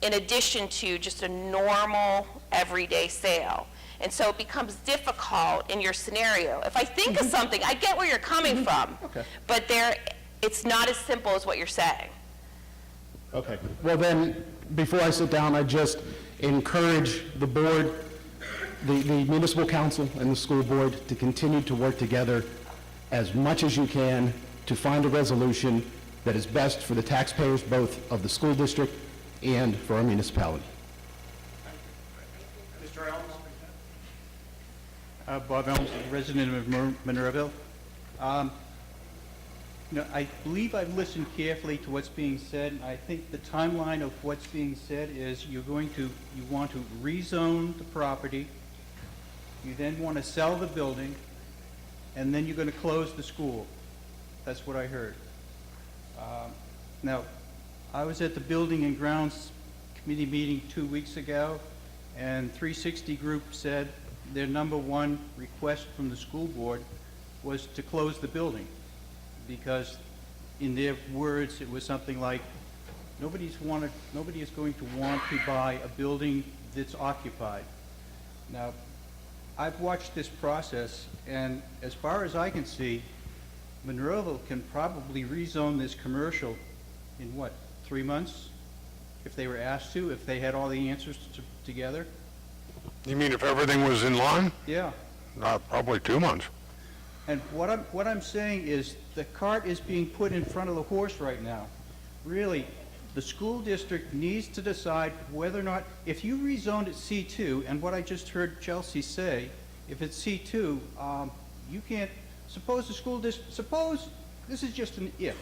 in addition to just a normal, everyday sale. And so it becomes difficult in your scenario. If I think of something, I get where you're coming from, but it's not as simple as what you're saying. Okay. Well then, before I sit down, I just encourage the board, the municipal council and the school board to continue to work together as much as you can to find a resolution that is best for the taxpayers, both of the school district and for our municipality. Mr. Elms? Bob Elms, resident of Monroeville. I believe I've listened carefully to what's being said, and I think the timeline of what's being said is you want to rezone the property, you then want to sell the building, and then you're going to close the school. That's what I heard. Now, I was at the Building and Grounds Committee meeting 2 weeks ago, and 360 Group said their number 1 request from the school board was to close the building, because in their words it was something like nobody is going to want to buy a building that's occupied. Now, I've watched this process, and as far as I can see, Monroeville can probably rezone this commercial in 3 months, if they were asked to, if they had all the answers together? You mean if everything was in line? Yeah. Probably 2 months. And what I'm saying is the cart is being put in front of the horse right now. Really, the school district needs to decide whether or not, if you rezoned it C2, and what I just heard Chelsea say, if it's C2, you can't, suppose the school district, suppose, this is just an if,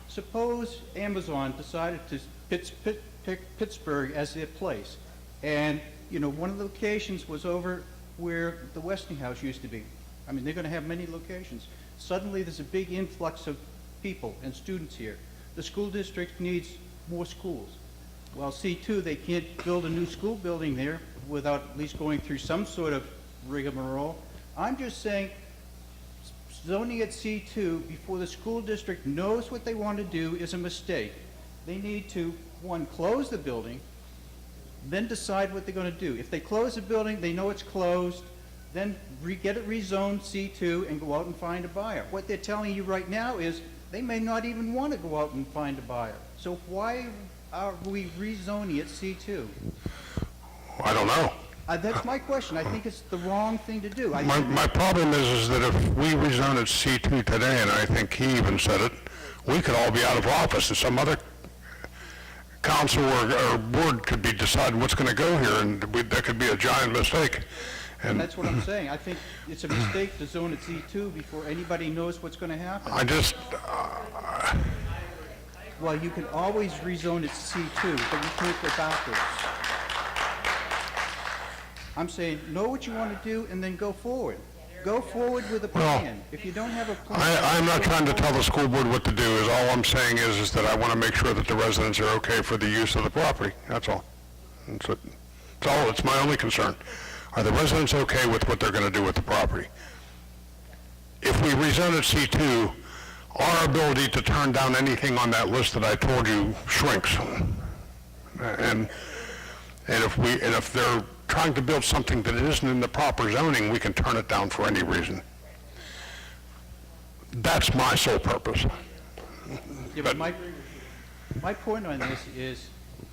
suppose Amazon decided to pick Pittsburgh as their place, and, one of the locations was over where the Westinghouse used to be. I mean, they're going to have many locations. Suddenly, there's a big influx of people and students here. The school district needs more schools. Well, C2, they can't build a new school building there without at least going through some sort of rigmarole. I'm just saying, zoning at C2 before the school district knows what they want to do is a mistake. They need to, 1, close the building, then decide what they're going to do. If they close the building, they know it's closed, then get it rezoned C2 and go out and find a buyer. What they're telling you right now is they may not even want to go out and find a buyer. So why are we rezoning it C2? I don't know. That's my question. I think it's the wrong thing to do. My problem is that if we rezone it C2 today, and I think he even said it, we could all be out of office, and some other council or board could be deciding what's going to go here, and that could be a giant mistake. And that's what I'm saying. I think it's a mistake to zone it C2 before anybody knows what's going to happen. Well, you can always rezone it C2, but you can't go backwards. I'm saying, know what you want to do and then go forward. Go forward with a plan. If you don't have a plan... I'm not trying to tell the school board what to do. All I'm saying is that I want to make sure that the residents are okay for the use of the property. That's all. That's it. That's all. It's my only concern. Are the residents okay with what they're going to do with the property? If we rezone it C2, our ability to turn down anything on that list that I told you shrinks. And if they're trying to build something that isn't in the proper zoning, we can turn it down for any reason. That's my sole purpose. Yeah, but my point on this is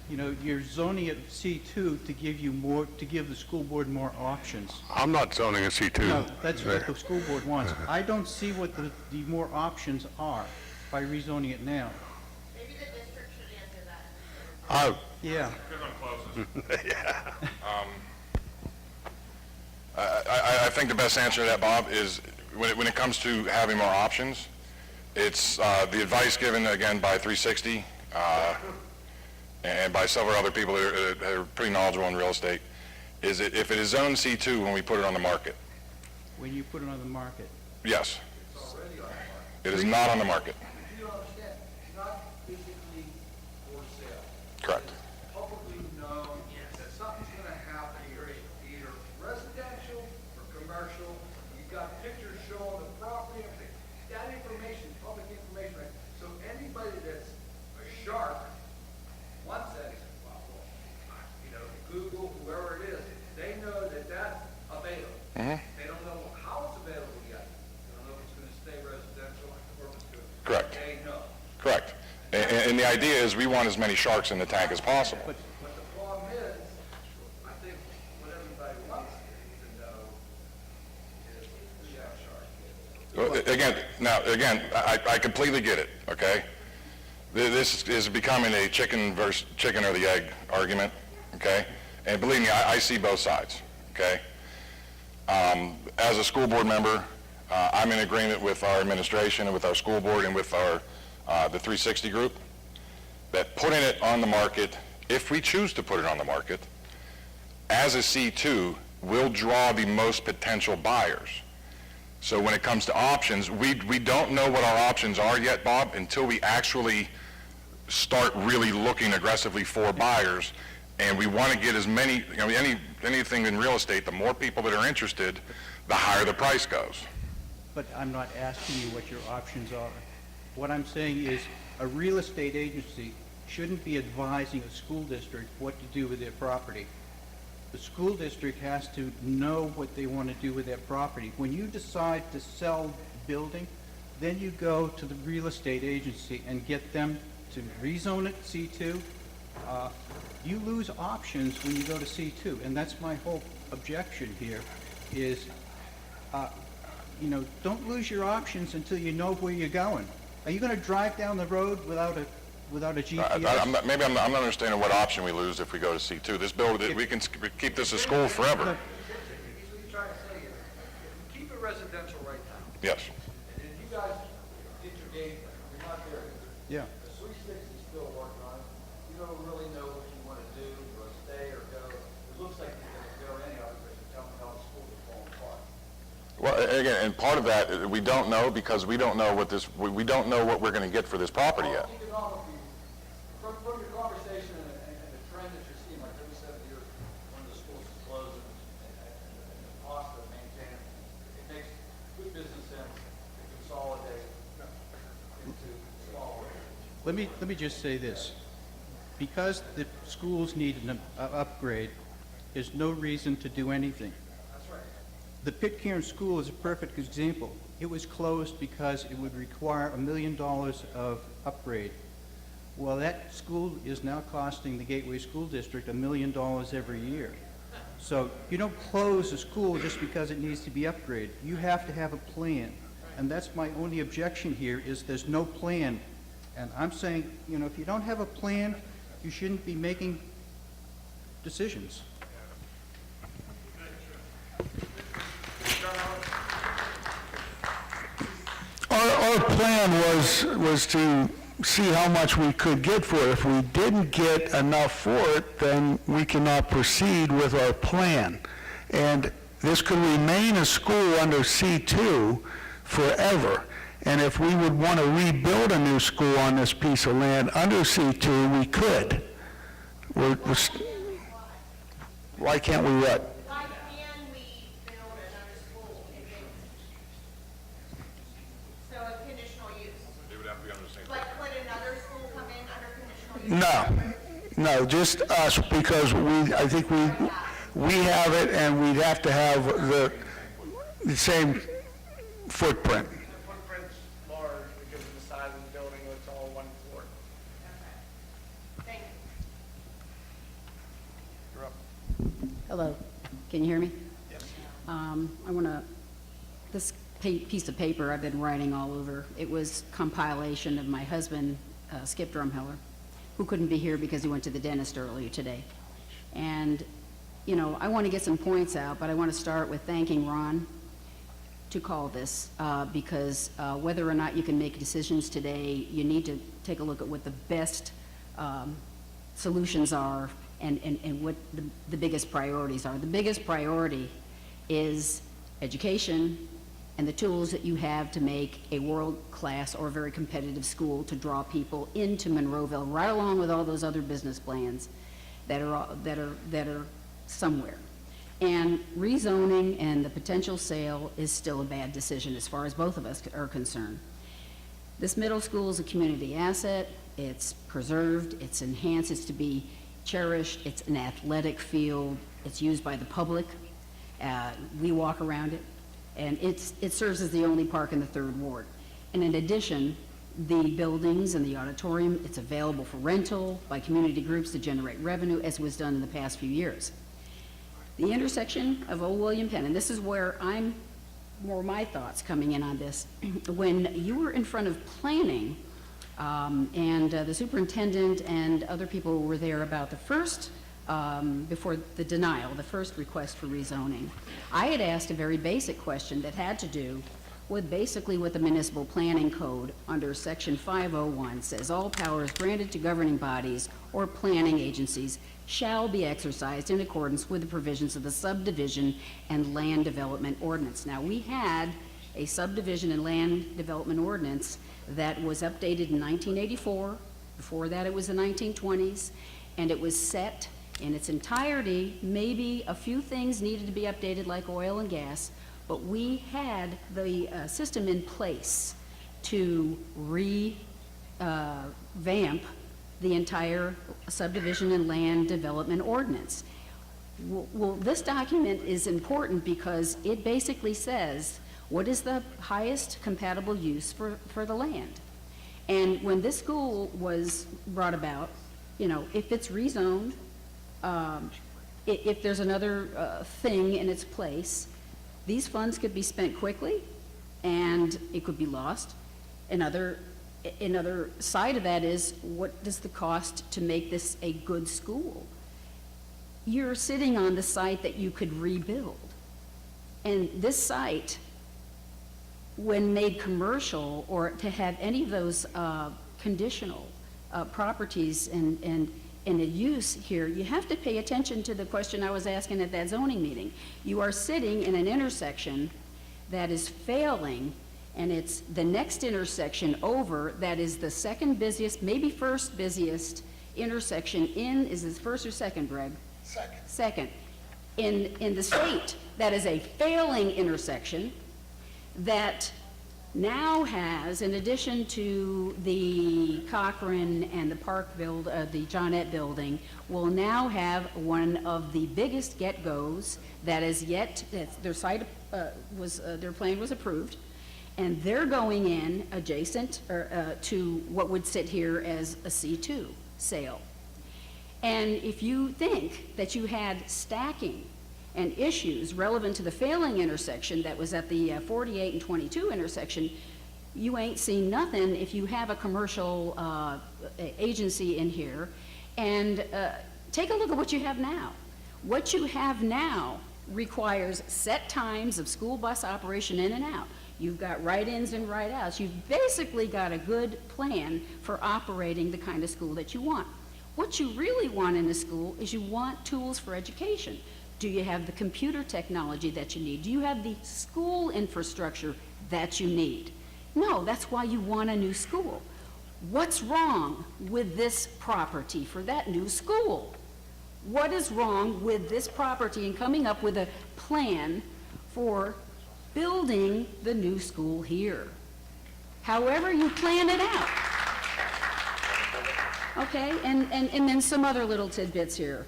You know, you're zoning it C2 to give you more, to give the school board more options. I'm not zoning a C2. No, that's what the school board wants. I don't see what the more options are by rezoning it now. Maybe the district should answer that. Yeah. Because I'm closest. I think the best answer to that, Bob, is when it comes to having more options, it's the advice given, again, by 360 and by several other people that are pretty knowledgeable in real estate, is that if it is zoned C2 when we put it on the market, When you put it on the market. yes. It is not on the market. You don't understand, it's not physically for sale. Correct. It's publicly known that something's gonna happen here, either residential or commercial. You've got pictures showing the property, everything. That information, is public information, right? So anybody that's a shark wants that, well, you know, Google, whoever it is, they know that that's available. They don't know how it's available yet. They don't know if it's gonna stay residential or if it's gonna. Correct. They know. Correct. And the idea is we want as many sharks in the tank as possible. But the problem is, I think what everybody wants to know is who's that shark? Again, I completely get it, okay? This is becoming a chicken versus chicken or the egg argument, okay? And believe me, I see both sides, okay? As a school board member, I'm in agreement with our administration and with our school board and with our, the 360 group, that putting it on the market, if we choose to put it on the market, as a C2, will draw the most potential buyers. So when it comes to options, we don't know what our options are yet, Bob, until we actually start really looking aggressively for buyers. And we want to get as many, you know, anything in real estate, the more people that are interested, the higher the price goes. But I'm not asking you what your options are. What I'm saying is a real estate agency shouldn't be advising a school district what to do with their property. The school district has to know what they want to do with their property. When you decide to sell the building, then you go to the real estate agency and get them to rezone it C2. You lose options when you go to C2, and that's my whole objection here, is, you know, don't lose your options until you know where you're going. Are you going to drive down the road without a GPS? Maybe I'm not understanding what option we lose if we go to C2. This building, we can keep this a school forever. What he's trying to say is, if you keep it residential right now, Yes. and if you guys get your game, you're not there. Yeah. The 360 is still working on it. You don't really know what you want to do, or stay or go. It looks like you're going to go anyhow because you're telling me how the school is falling apart. Well, again, and part of that, we don't know because we don't know what this, we don't know what we're going to get for this property yet. Economically, from your conversation and the trend that you're seeing, like every 7 years, when the schools is closing and the cost of maintaining, it makes good business sense to consolidate into smaller. Let me just say this. Because the schools need an upgrade, there's no reason to do anything. That's right. The Pitcairn School is a perfect example. It was closed because it would require $1 million of upgrade. Well, that school is now costing the Gateway School District $1 million every year. So you don't close a school just because it needs to be upgraded. You have to have a plan. And that's my only objection here, is there's no plan. And I'm saying, you know, if you don't have a plan, you shouldn't be making decisions. Our plan was to see how much we could get for it. If we didn't get enough for it, then we cannot proceed with our plan. And this could remain a school under C2 forever. And if we would want to rebuild a new school on this piece of land under C2, we could. Why can't we what? Why can we build another school if it's, so a conditional use? It would have to be under the same. But could another school come in under conditional use? No, just us, because I think we have it, and we'd have to have the same footprint. The footprint's large because of the size of the building, it's all one floor. Thank you. Hello, can you hear me? Yes. I want to, this piece of paper I've been writing all over, it was compilation of my husband, Skip Drumheller, who couldn't be here because he went to the dentist earlier today. And, you know, I want to get some points out, but I want to start with thanking Ron to call this, because whether or not you can make decisions today, you need to take a look at what the best solutions are and what the biggest priorities are. The biggest priority is education and the tools that you have to make a world-class or very competitive school to draw people into Monroeville, right along with all those other business plans that are somewhere. And rezoning and the potential sale is still a bad decision as far as both of us are concerned. This middle school is a community asset. It's preserved, it's enhanced, it's to be cherished, it's an athletic field, it's used by the public. We walk around it, and it serves as the only park in the 3rd Ward. And in addition, the buildings and the auditorium, it's available for rental by community groups to generate revenue, as was done in the past few years. The intersection of Old William Penn, and this is where my thoughts coming in on this. When you were in front of planning, and the superintendent and other people were there about the first, before the denial, the first request for rezoning, I had asked a very basic question that had to do with basically what the municipal planning code under section 501 says. All powers granted to governing bodies or planning agencies shall be exercised in accordance with the provisions of the subdivision and land development ordinance. Now, we had a subdivision and land development ordinance that was updated in 1984. Before that, it was the 1920s, and it was set in its entirety. Maybe a few things needed to be updated, like oil and gas, but we had the system in place to revamp the entire subdivision and land development ordinance. Well, this document is important because it basically says what is the highest compatible use for the land. And when this school was brought about, you know, if it's rezoned, if there's another thing in its place, these funds could be spent quickly and it could be lost. Another side of that is, what does the cost to make this a good school? You're sitting on the site that you could rebuild. And this site, when made commercial, or to have any of those conditional properties and a use here, you have to pay attention to the question I was asking at that zoning meeting. You are sitting in an intersection that is failing, and it's the next intersection over that is the second busiest, maybe first busiest intersection in, is it first or second, Greg? Second. Second. In the state, that is a failing intersection that now has, in addition to the Cochrane and the Parkville, the Johnette building, will now have one of the biggest get-goes that is yet, their site their plan was approved, and they're going in adjacent to what would sit here as a C2 sale. And if you think that you had stacking and issues relevant to the failing intersection that was at the 48 and 22 intersection, you ain't seen nothing if you have a commercial agency in here. And take a look at what you have now. What you have now requires set times of school bus operation in and out. You've got write-ins and write-outs. You've basically got a good plan for operating the kind of school that you want. What you really want in a school is you want tools for education. Do you have the computer technology that you need? Do you have the school infrastructure that you need? No, that's why you want a new school. What's wrong with this property for that new school? What is wrong with this property and coming up with a plan for building the new school here? However you plan it out. Okay, and then some other little tidbits here.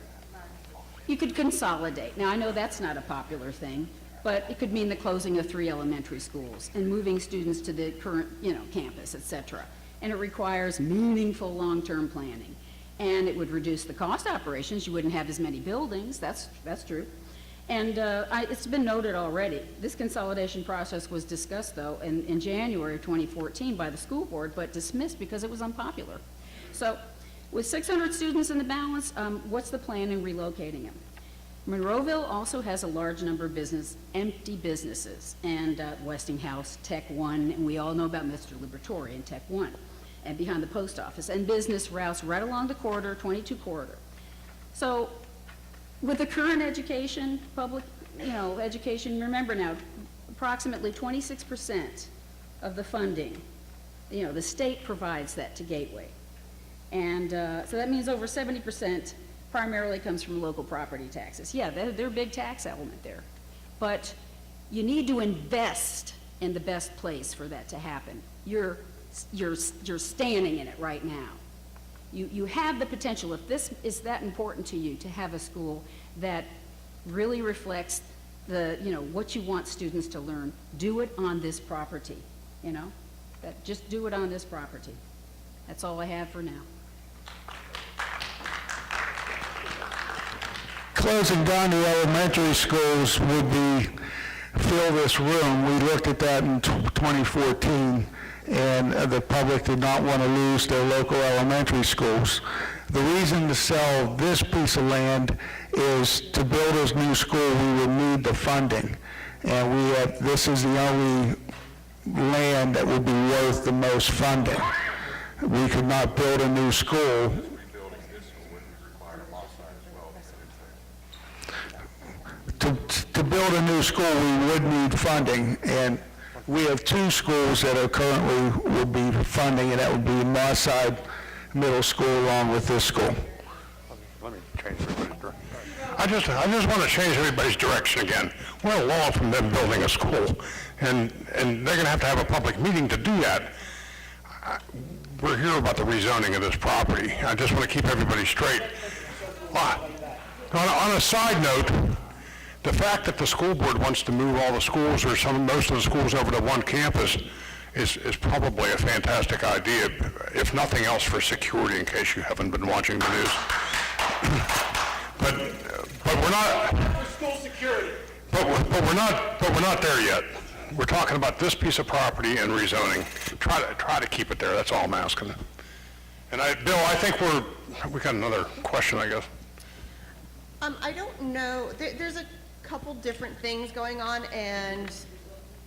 You could consolidate. Now, I know that's not a popular thing, but it could mean the closing of 3 elementary schools and moving students to the current, campus, et cetera. And it requires meaningful long-term planning. and it would reduce the cost of operations. You wouldn't have as many buildings, that's true. And it's been noted already, this consolidation process was discussed, though, in January of 2014 by the school board, but dismissed because it was unpopular. So, with 600 students in the balance, what's the plan in relocating them? Monroeville also has a large number of empty businesses, and Westinghouse, Tech One, and we all know about Mr. Liberatore and Tech One, and behind the post office, and business routes right along the corridor, 22 corridor. So, with the current education, public, education, remember now, approximately 26% of the funding, the state provides that to Gateway. And so that means over 70% primarily comes from local property taxes. Yeah, they're a big tax element there. But you need to invest in the best place for that to happen. You're standing in it right now. You have the potential, if this is that important to you, to have a school that really reflects what you want students to learn. Do it on this property, just do it on this property. That's all I have for now. Closing down the elementary schools would be fill this room. We looked at that in 2014, and the public did not want to lose their local elementary schools. The reason to sell this piece of land is to build this new school, we would need the funding. And this is the only land that would be worth the most funding. We could not build a new school. To build a new school, we would need funding, and we have two schools that are currently would be funding, and that would be Northside Middle School along with this school. Let me change everybody's direction. I just want to change everybody's direction again. We're a law from them building a school, and they're going to have a public meeting to do that. We're here about the rezoning of this property. I just want to keep everybody straight. On a side note, the fact that the school board wants to move all the schools or most of the schools over to one campus is probably a fantastic idea, if nothing else for security, in case you haven't been watching the news. But we're not. For school security. But we're not there yet. We're talking about this piece of property and rezoning. Try to keep it there. That's all I'm asking. And Bill, I think we got another question, I guess. I don't know. There's a couple different things going on, and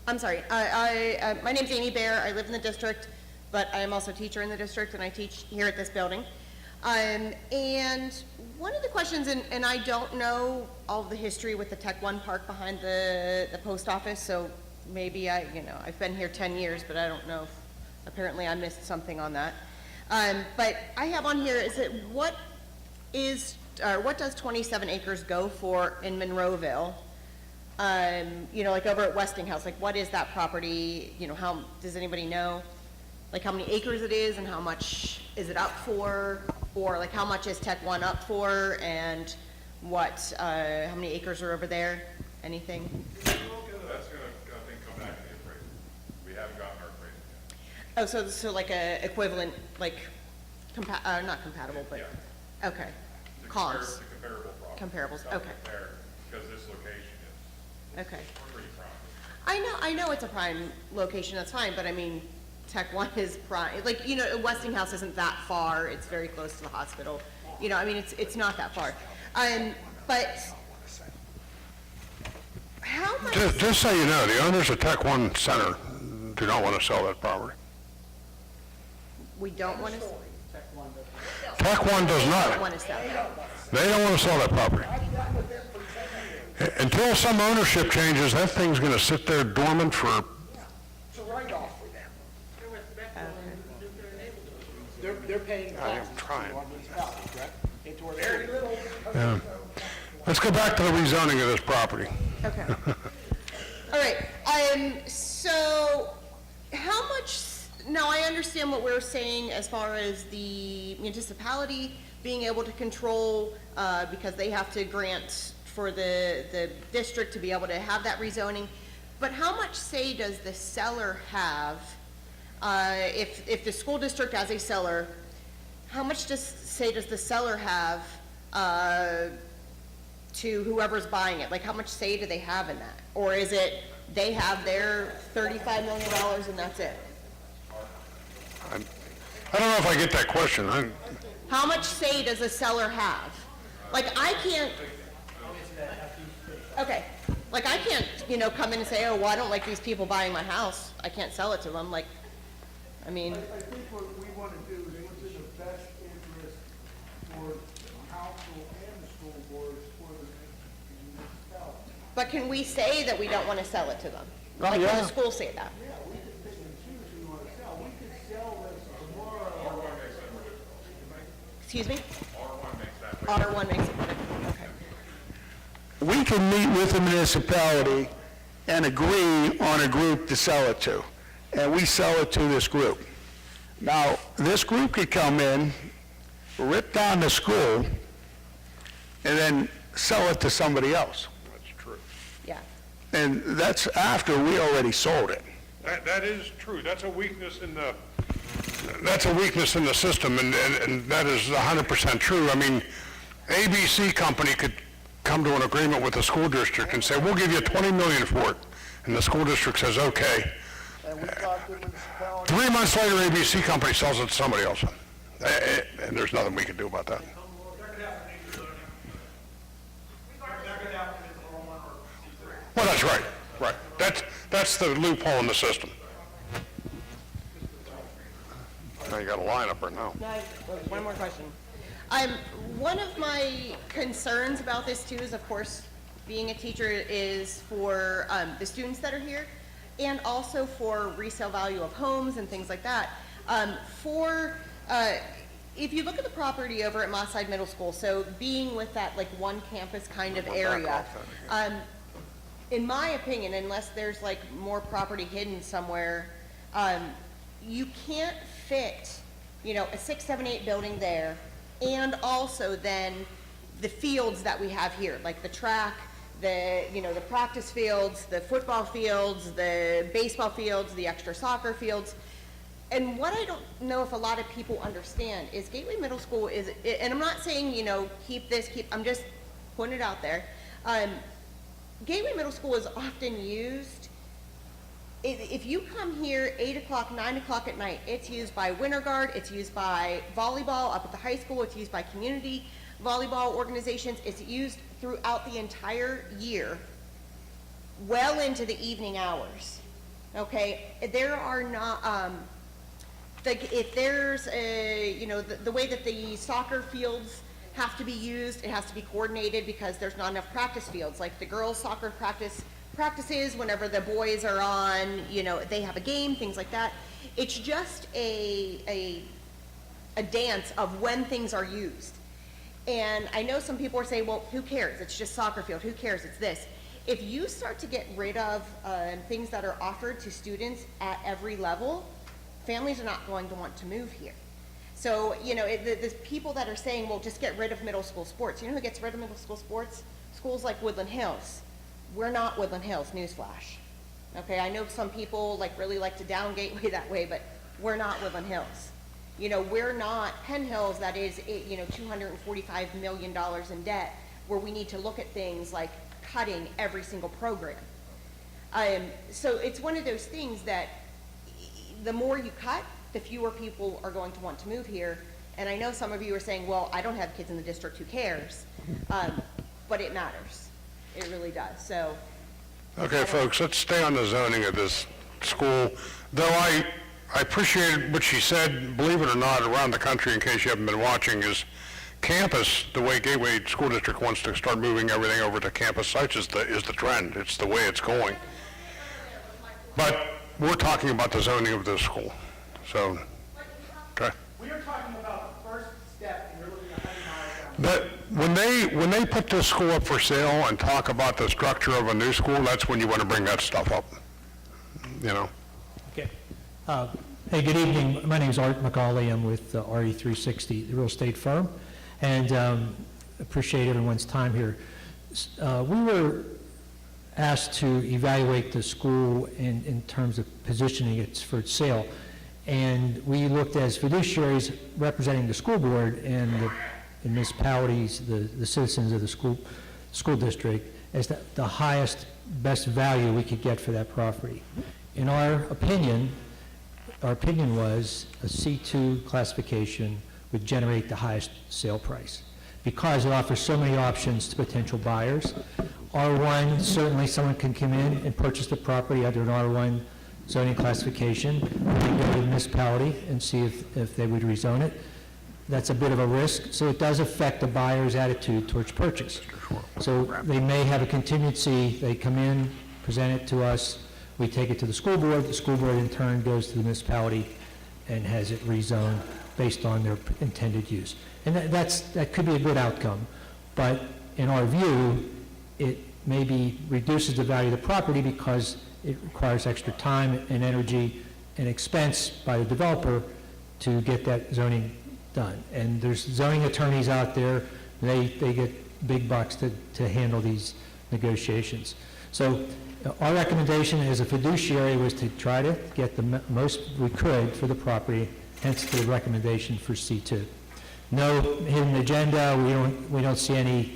I'm sorry. My name's Amy Bear. I live in the district, but I am also a teacher in the district, and I teach here at this building. And one of the questions, and I don't know all of the history with the Tech One Park behind the post office, so maybe I've been here 10 years, but I don't know. Apparently I missed something on that. But I have on here, what does 27 acres go for in Monroeville? Like over at Westinghouse, like what is that property? How, does anybody know? Like how many acres it is and how much is it up for? Or like how much is Tech One up for, and how many acres are over there? Anything? That's going to, I think, come back to the appraisal. We haven't gotten our appraisal yet. Oh, so like a equivalent, like, not compatible, but, Yeah. okay. Comps. It's a comparable property. Comparables, okay. Because this location is Okay. pretty prime. I know it's a prime location, that's fine, but I mean, Tech One is prime, like, Westinghouse isn't that far, it's very close to the hospital. It's not that far. But how much? Just so you know, the owners of Tech One Center do not want to sell that property. We don't want to. Tech One does They not. don't want to sell it. They don't want to sell that property. Until some ownership changes, that thing's going to sit there dormant for. It's a write-off for them. They're paying I am taxes trying. on municipalities, correct? Into our very little. Yeah. Let's go back to the rezoning of this property. Okay. All right, so how much, now I understand what we're saying as far as the municipality being able to control, because they have to grant for the district to be able to have that rezoning, but how much say does the seller have, if the school district as a seller how much does the seller have to whoever's buying it? Like, how much say do they have in that? Or is it they have their $35 million and that's it? I don't know if I get that question. How much say does a seller have? Like, I can't, okay, like, I can't, come in and say, oh, well, I don't like these people buying my house. I can't sell it to them, like, I mean, I think what we want to do is what's in the best interest for the council and the school boards for the municipality. but can we say that we don't want to sell it to them? Oh, Like, can yeah. the school say that? Yeah, we could pick and choose who we want to sell. We could sell this tomorrow. Excuse me? R1 makes that. R1 makes it, okay. We can meet with the municipality and agree on a group to sell it to, and we sell it to this group. Now, this group could come in, rip down the school, and then sell it to somebody else. That's true. Yeah. And that's after we already sold it. That is true. That's a weakness in the system, and that is 100% true. I mean, ABC company could come to an agreement with the school district and say, we'll give you $20 million for it. And the school district says, okay. 3 months later, ABC company sells it to somebody else. And there's nothing we can do about that. Well, that's right, right. That's the loophole in the system. Now you got a line up right now. One more question. One of my concerns about this too is, of course, being a teacher is for the students that are here, and also for resale value of homes and things like that. If you look at the property over at Moss Side Middle School, so being with that like one campus kind of area, in my opinion, unless there's like more property hidden somewhere, you can't fit, a 6, 7, 8 building there, and also then the fields that we have here, like the track, the practice fields, the football fields, the baseball fields, the extra soccer fields. And what I don't know if a lot of people understand is Gateway Middle School is, and I'm not saying, I'm just putting it out there. Gateway Middle School is often used, if you come here 8 o'clock, 9 o'clock at night, it's used by Winter Guard, it's used by volleyball up at the high school, it's used by community volleyball organizations, it's used throughout the entire year, well into the evening hours, okay? There are not, if there's the way that the soccer fields have to be used, it has to be coordinated because there's not enough practice fields. Like the girls' soccer practices, whenever the boys are on, they have a game, things like that. It's just a dance of when things are used. And I know some people are saying, well, who cares? It's just soccer field. Who cares? It's this. If you start to get rid of things that are offered to students at every level, families are not going to want to move here. So, the people that are saying, well, just get rid of middle school sports. You know who gets rid of middle school sports? Schools like Woodland Hills. We're not Woodland Hills, newsflash. Okay, I know some people really like to down Gateway that way, but we're not Woodland Hills. We're not Penn Hills that is, $245 million in debt, where we need to look at things like cutting every single program. So it's one of those things that the more you cut, the fewer people are going to want to move here. And I know some of you are saying, well, I don't have kids in the district, who cares? But it matters. It really does. So. Okay, folks, let's stay on the zoning of this school. Though I appreciated what she said, believe it or not, around the country, in case you haven't been watching, is campus, the way Gateway School District wants to start moving everything over to campus sites is the trend. It's the way it's going. But we're talking about the zoning of this school. So, okay. We are talking about the first step, and you're looking at 100 miles down. But when they put this school up for sale and talk about the structure of a new school, that's when you want to bring that stuff up. Okay. Hey, good evening. My name is Art McCauley. I'm with RE360, the real estate firm, and appreciate everyone's time here. We were asked to evaluate the school in terms of positioning it for sale, And we looked as fiduciaries representing the school board and the municipalities, the citizens of the school district, as the highest, best value we could get for that property. In our opinion was a C2 classification would generate the highest sale price because it offers so many options to potential buyers. R1, certainly someone can come in and purchase the property under an R1 zoning classification. They go to the municipality and see if they would rezone it. That's a bit of a risk, so it does affect the buyer's attitude towards purchase. So they may have a contingency, they come in, present it to us, we take it to the school board in turn goes to the municipality and has it rezoned based on their intended use. And that could be a good outcome, but in our view, it maybe reduces the value of the property because it requires extra time and energy and expense by the developer to get that zoning done. And there's zoning attorneys out there, they get big bucks to handle these negotiations. So our recommendation as a fiduciary was to try to get the most we could for the property, hence the recommendation for C2. No hidden agenda, we don't see any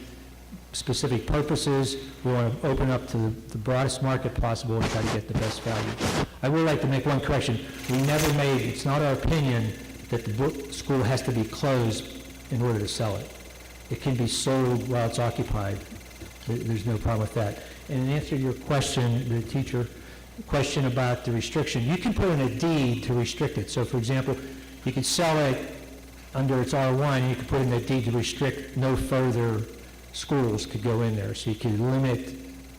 specific purposes. We want to open up to the broadest market possible and try to get the best value. I would like to make one correction. We never made, it's not our opinion that the school has to be closed in order to sell it. It can be sold while it's occupied. There's no problem with that. And in answer to your question, the teacher question about the restriction, you can put in a deed to restrict it. So for example, you could sell it under its R1, you could put in a deed to restrict no further schools could go in there. So you could limit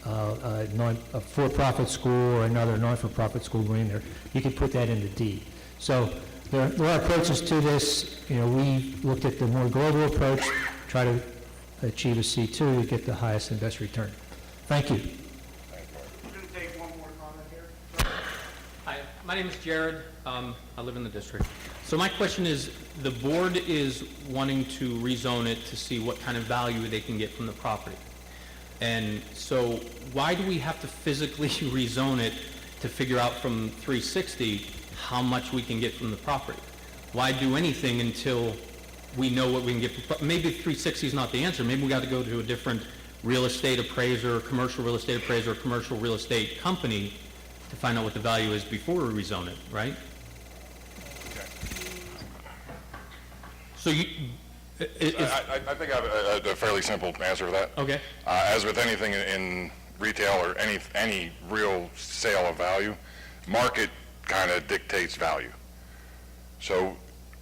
a for-profit school or another non-for-profit school going in there. You could put that in the deed. So there are approaches to this. You know, we looked at the more global approach, try to achieve a C2 to get the highest and best return. Thank you. We're going to take one more comment here. Hi, my name is Jared. I live in the district. So my question is, the board is wanting to rezone it to see what kind of value they can get from the property. And so why do we have to physically rezone it to figure out from 360 how much we can get from the property? Why do anything until we know what we can get? Maybe 360 is not the answer. Maybe we got to go to a different real estate appraiser, commercial real estate appraiser, or commercial real estate company to find out what the value is before we rezone it, right? So you, I think I have a fairly simple answer to that. Okay. As with anything in retail or any real sale of value, market kind of dictates value. So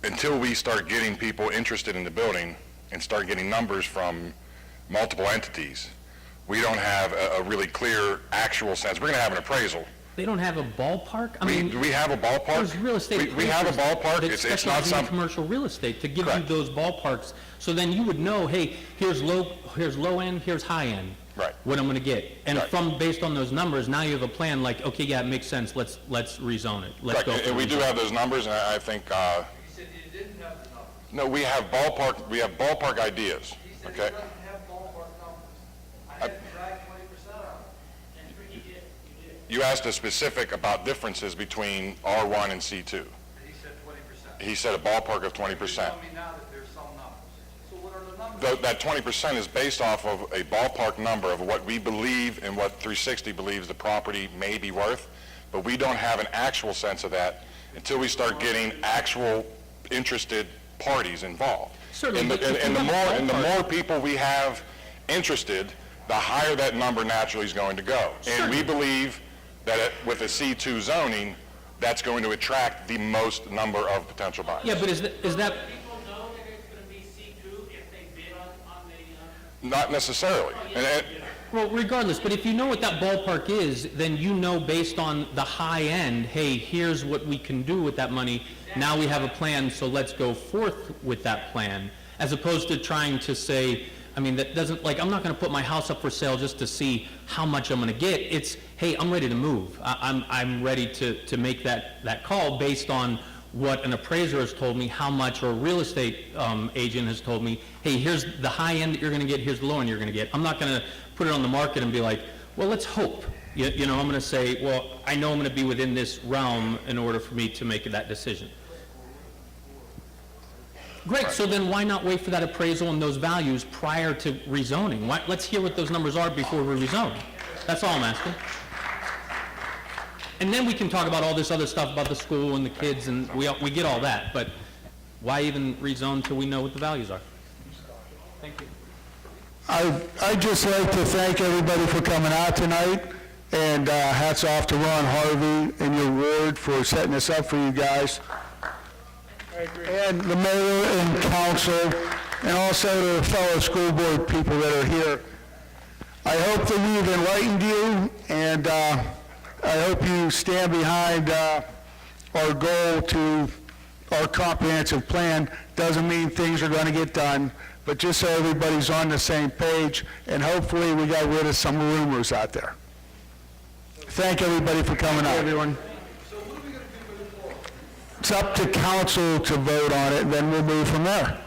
until we start getting people interested in the building and start getting numbers from multiple entities, we don't have a really clear actual sense. We're going to have an appraisal. They don't have a ballpark? I mean, do we have a ballpark? There's real estate. We have a ballpark. It's not specialize in some commercial real estate to give Correct. you those ballparks. So then you would know, hey, here's low end, here's high end. Right. What I'm going to get. And Right. based on those numbers, now you have a plan like, okay, yeah, it makes sense. Let's rezone it. Let's Correct. go. And we do have those numbers, and I think, You said you didn't have the numbers. no, we have ballpark ideas, He said okay? he doesn't have ballpark numbers. I had to drag 20% out of it. And you did. You asked a specific about differences between R1 and C2. And he said 20%. He said a ballpark of 20%. You're telling me now that there's some numbers. So what are the numbers? That 20% is based off of a ballpark number of what we believe and what 360 believes the property may be worth, but we don't have an actual sense of that until we start getting actual interested parties involved. Certainly, And but if you the have a more ballpark- people we have interested, the higher that number naturally is going to go. And we believe that with a C2 zoning, that's going to attract the most number of potential buyers. Yeah, but is that, People know that it's going to be C2 if they bid on the, Not necessarily. And well, regardless, but if you know what that ballpark is, then you know based on the high end, hey, here's what we can do with that money. Now we have a plan, so let's go forth with that plan, as opposed to trying to say, I mean, that doesn't, like, I'm not going to put my house up for sale just to see how much I'm going to get. It's, hey, I'm ready to move. I'm ready to make that call based on what an appraiser has told me, how much, or a real estate agent has told me, hey, here's the high end that you're going to get, here's the low end you're going to get. I'm not going to put it on the market and be like, well, let's hope. You know, I'm going to say, well, I know I'm going to be within this realm in order for me to make that decision. Great, so then why not wait for that appraisal and those values prior to rezoning? Let's hear what those numbers are before we rezone. That's all I'm asking. And then we can talk about all this other stuff about the school and the kids, and we get all that, but why even rezone until we know what the values are? Thank you. I'd just like to thank everybody for coming out tonight, and hats off to Ron Harvey and your ward for setting this up for you guys. And the mayor and council, and also the fellow school board people that are here. I hope that we've enlightened you, and I hope you stand behind our goal to our comprehensive plan. Doesn't mean things are going to get done, but just so everybody's on the same page, and hopefully we got rid of some rumors out there. Thank everybody for coming out. Everyone. It's up to council to vote on it, and then we'll move from there.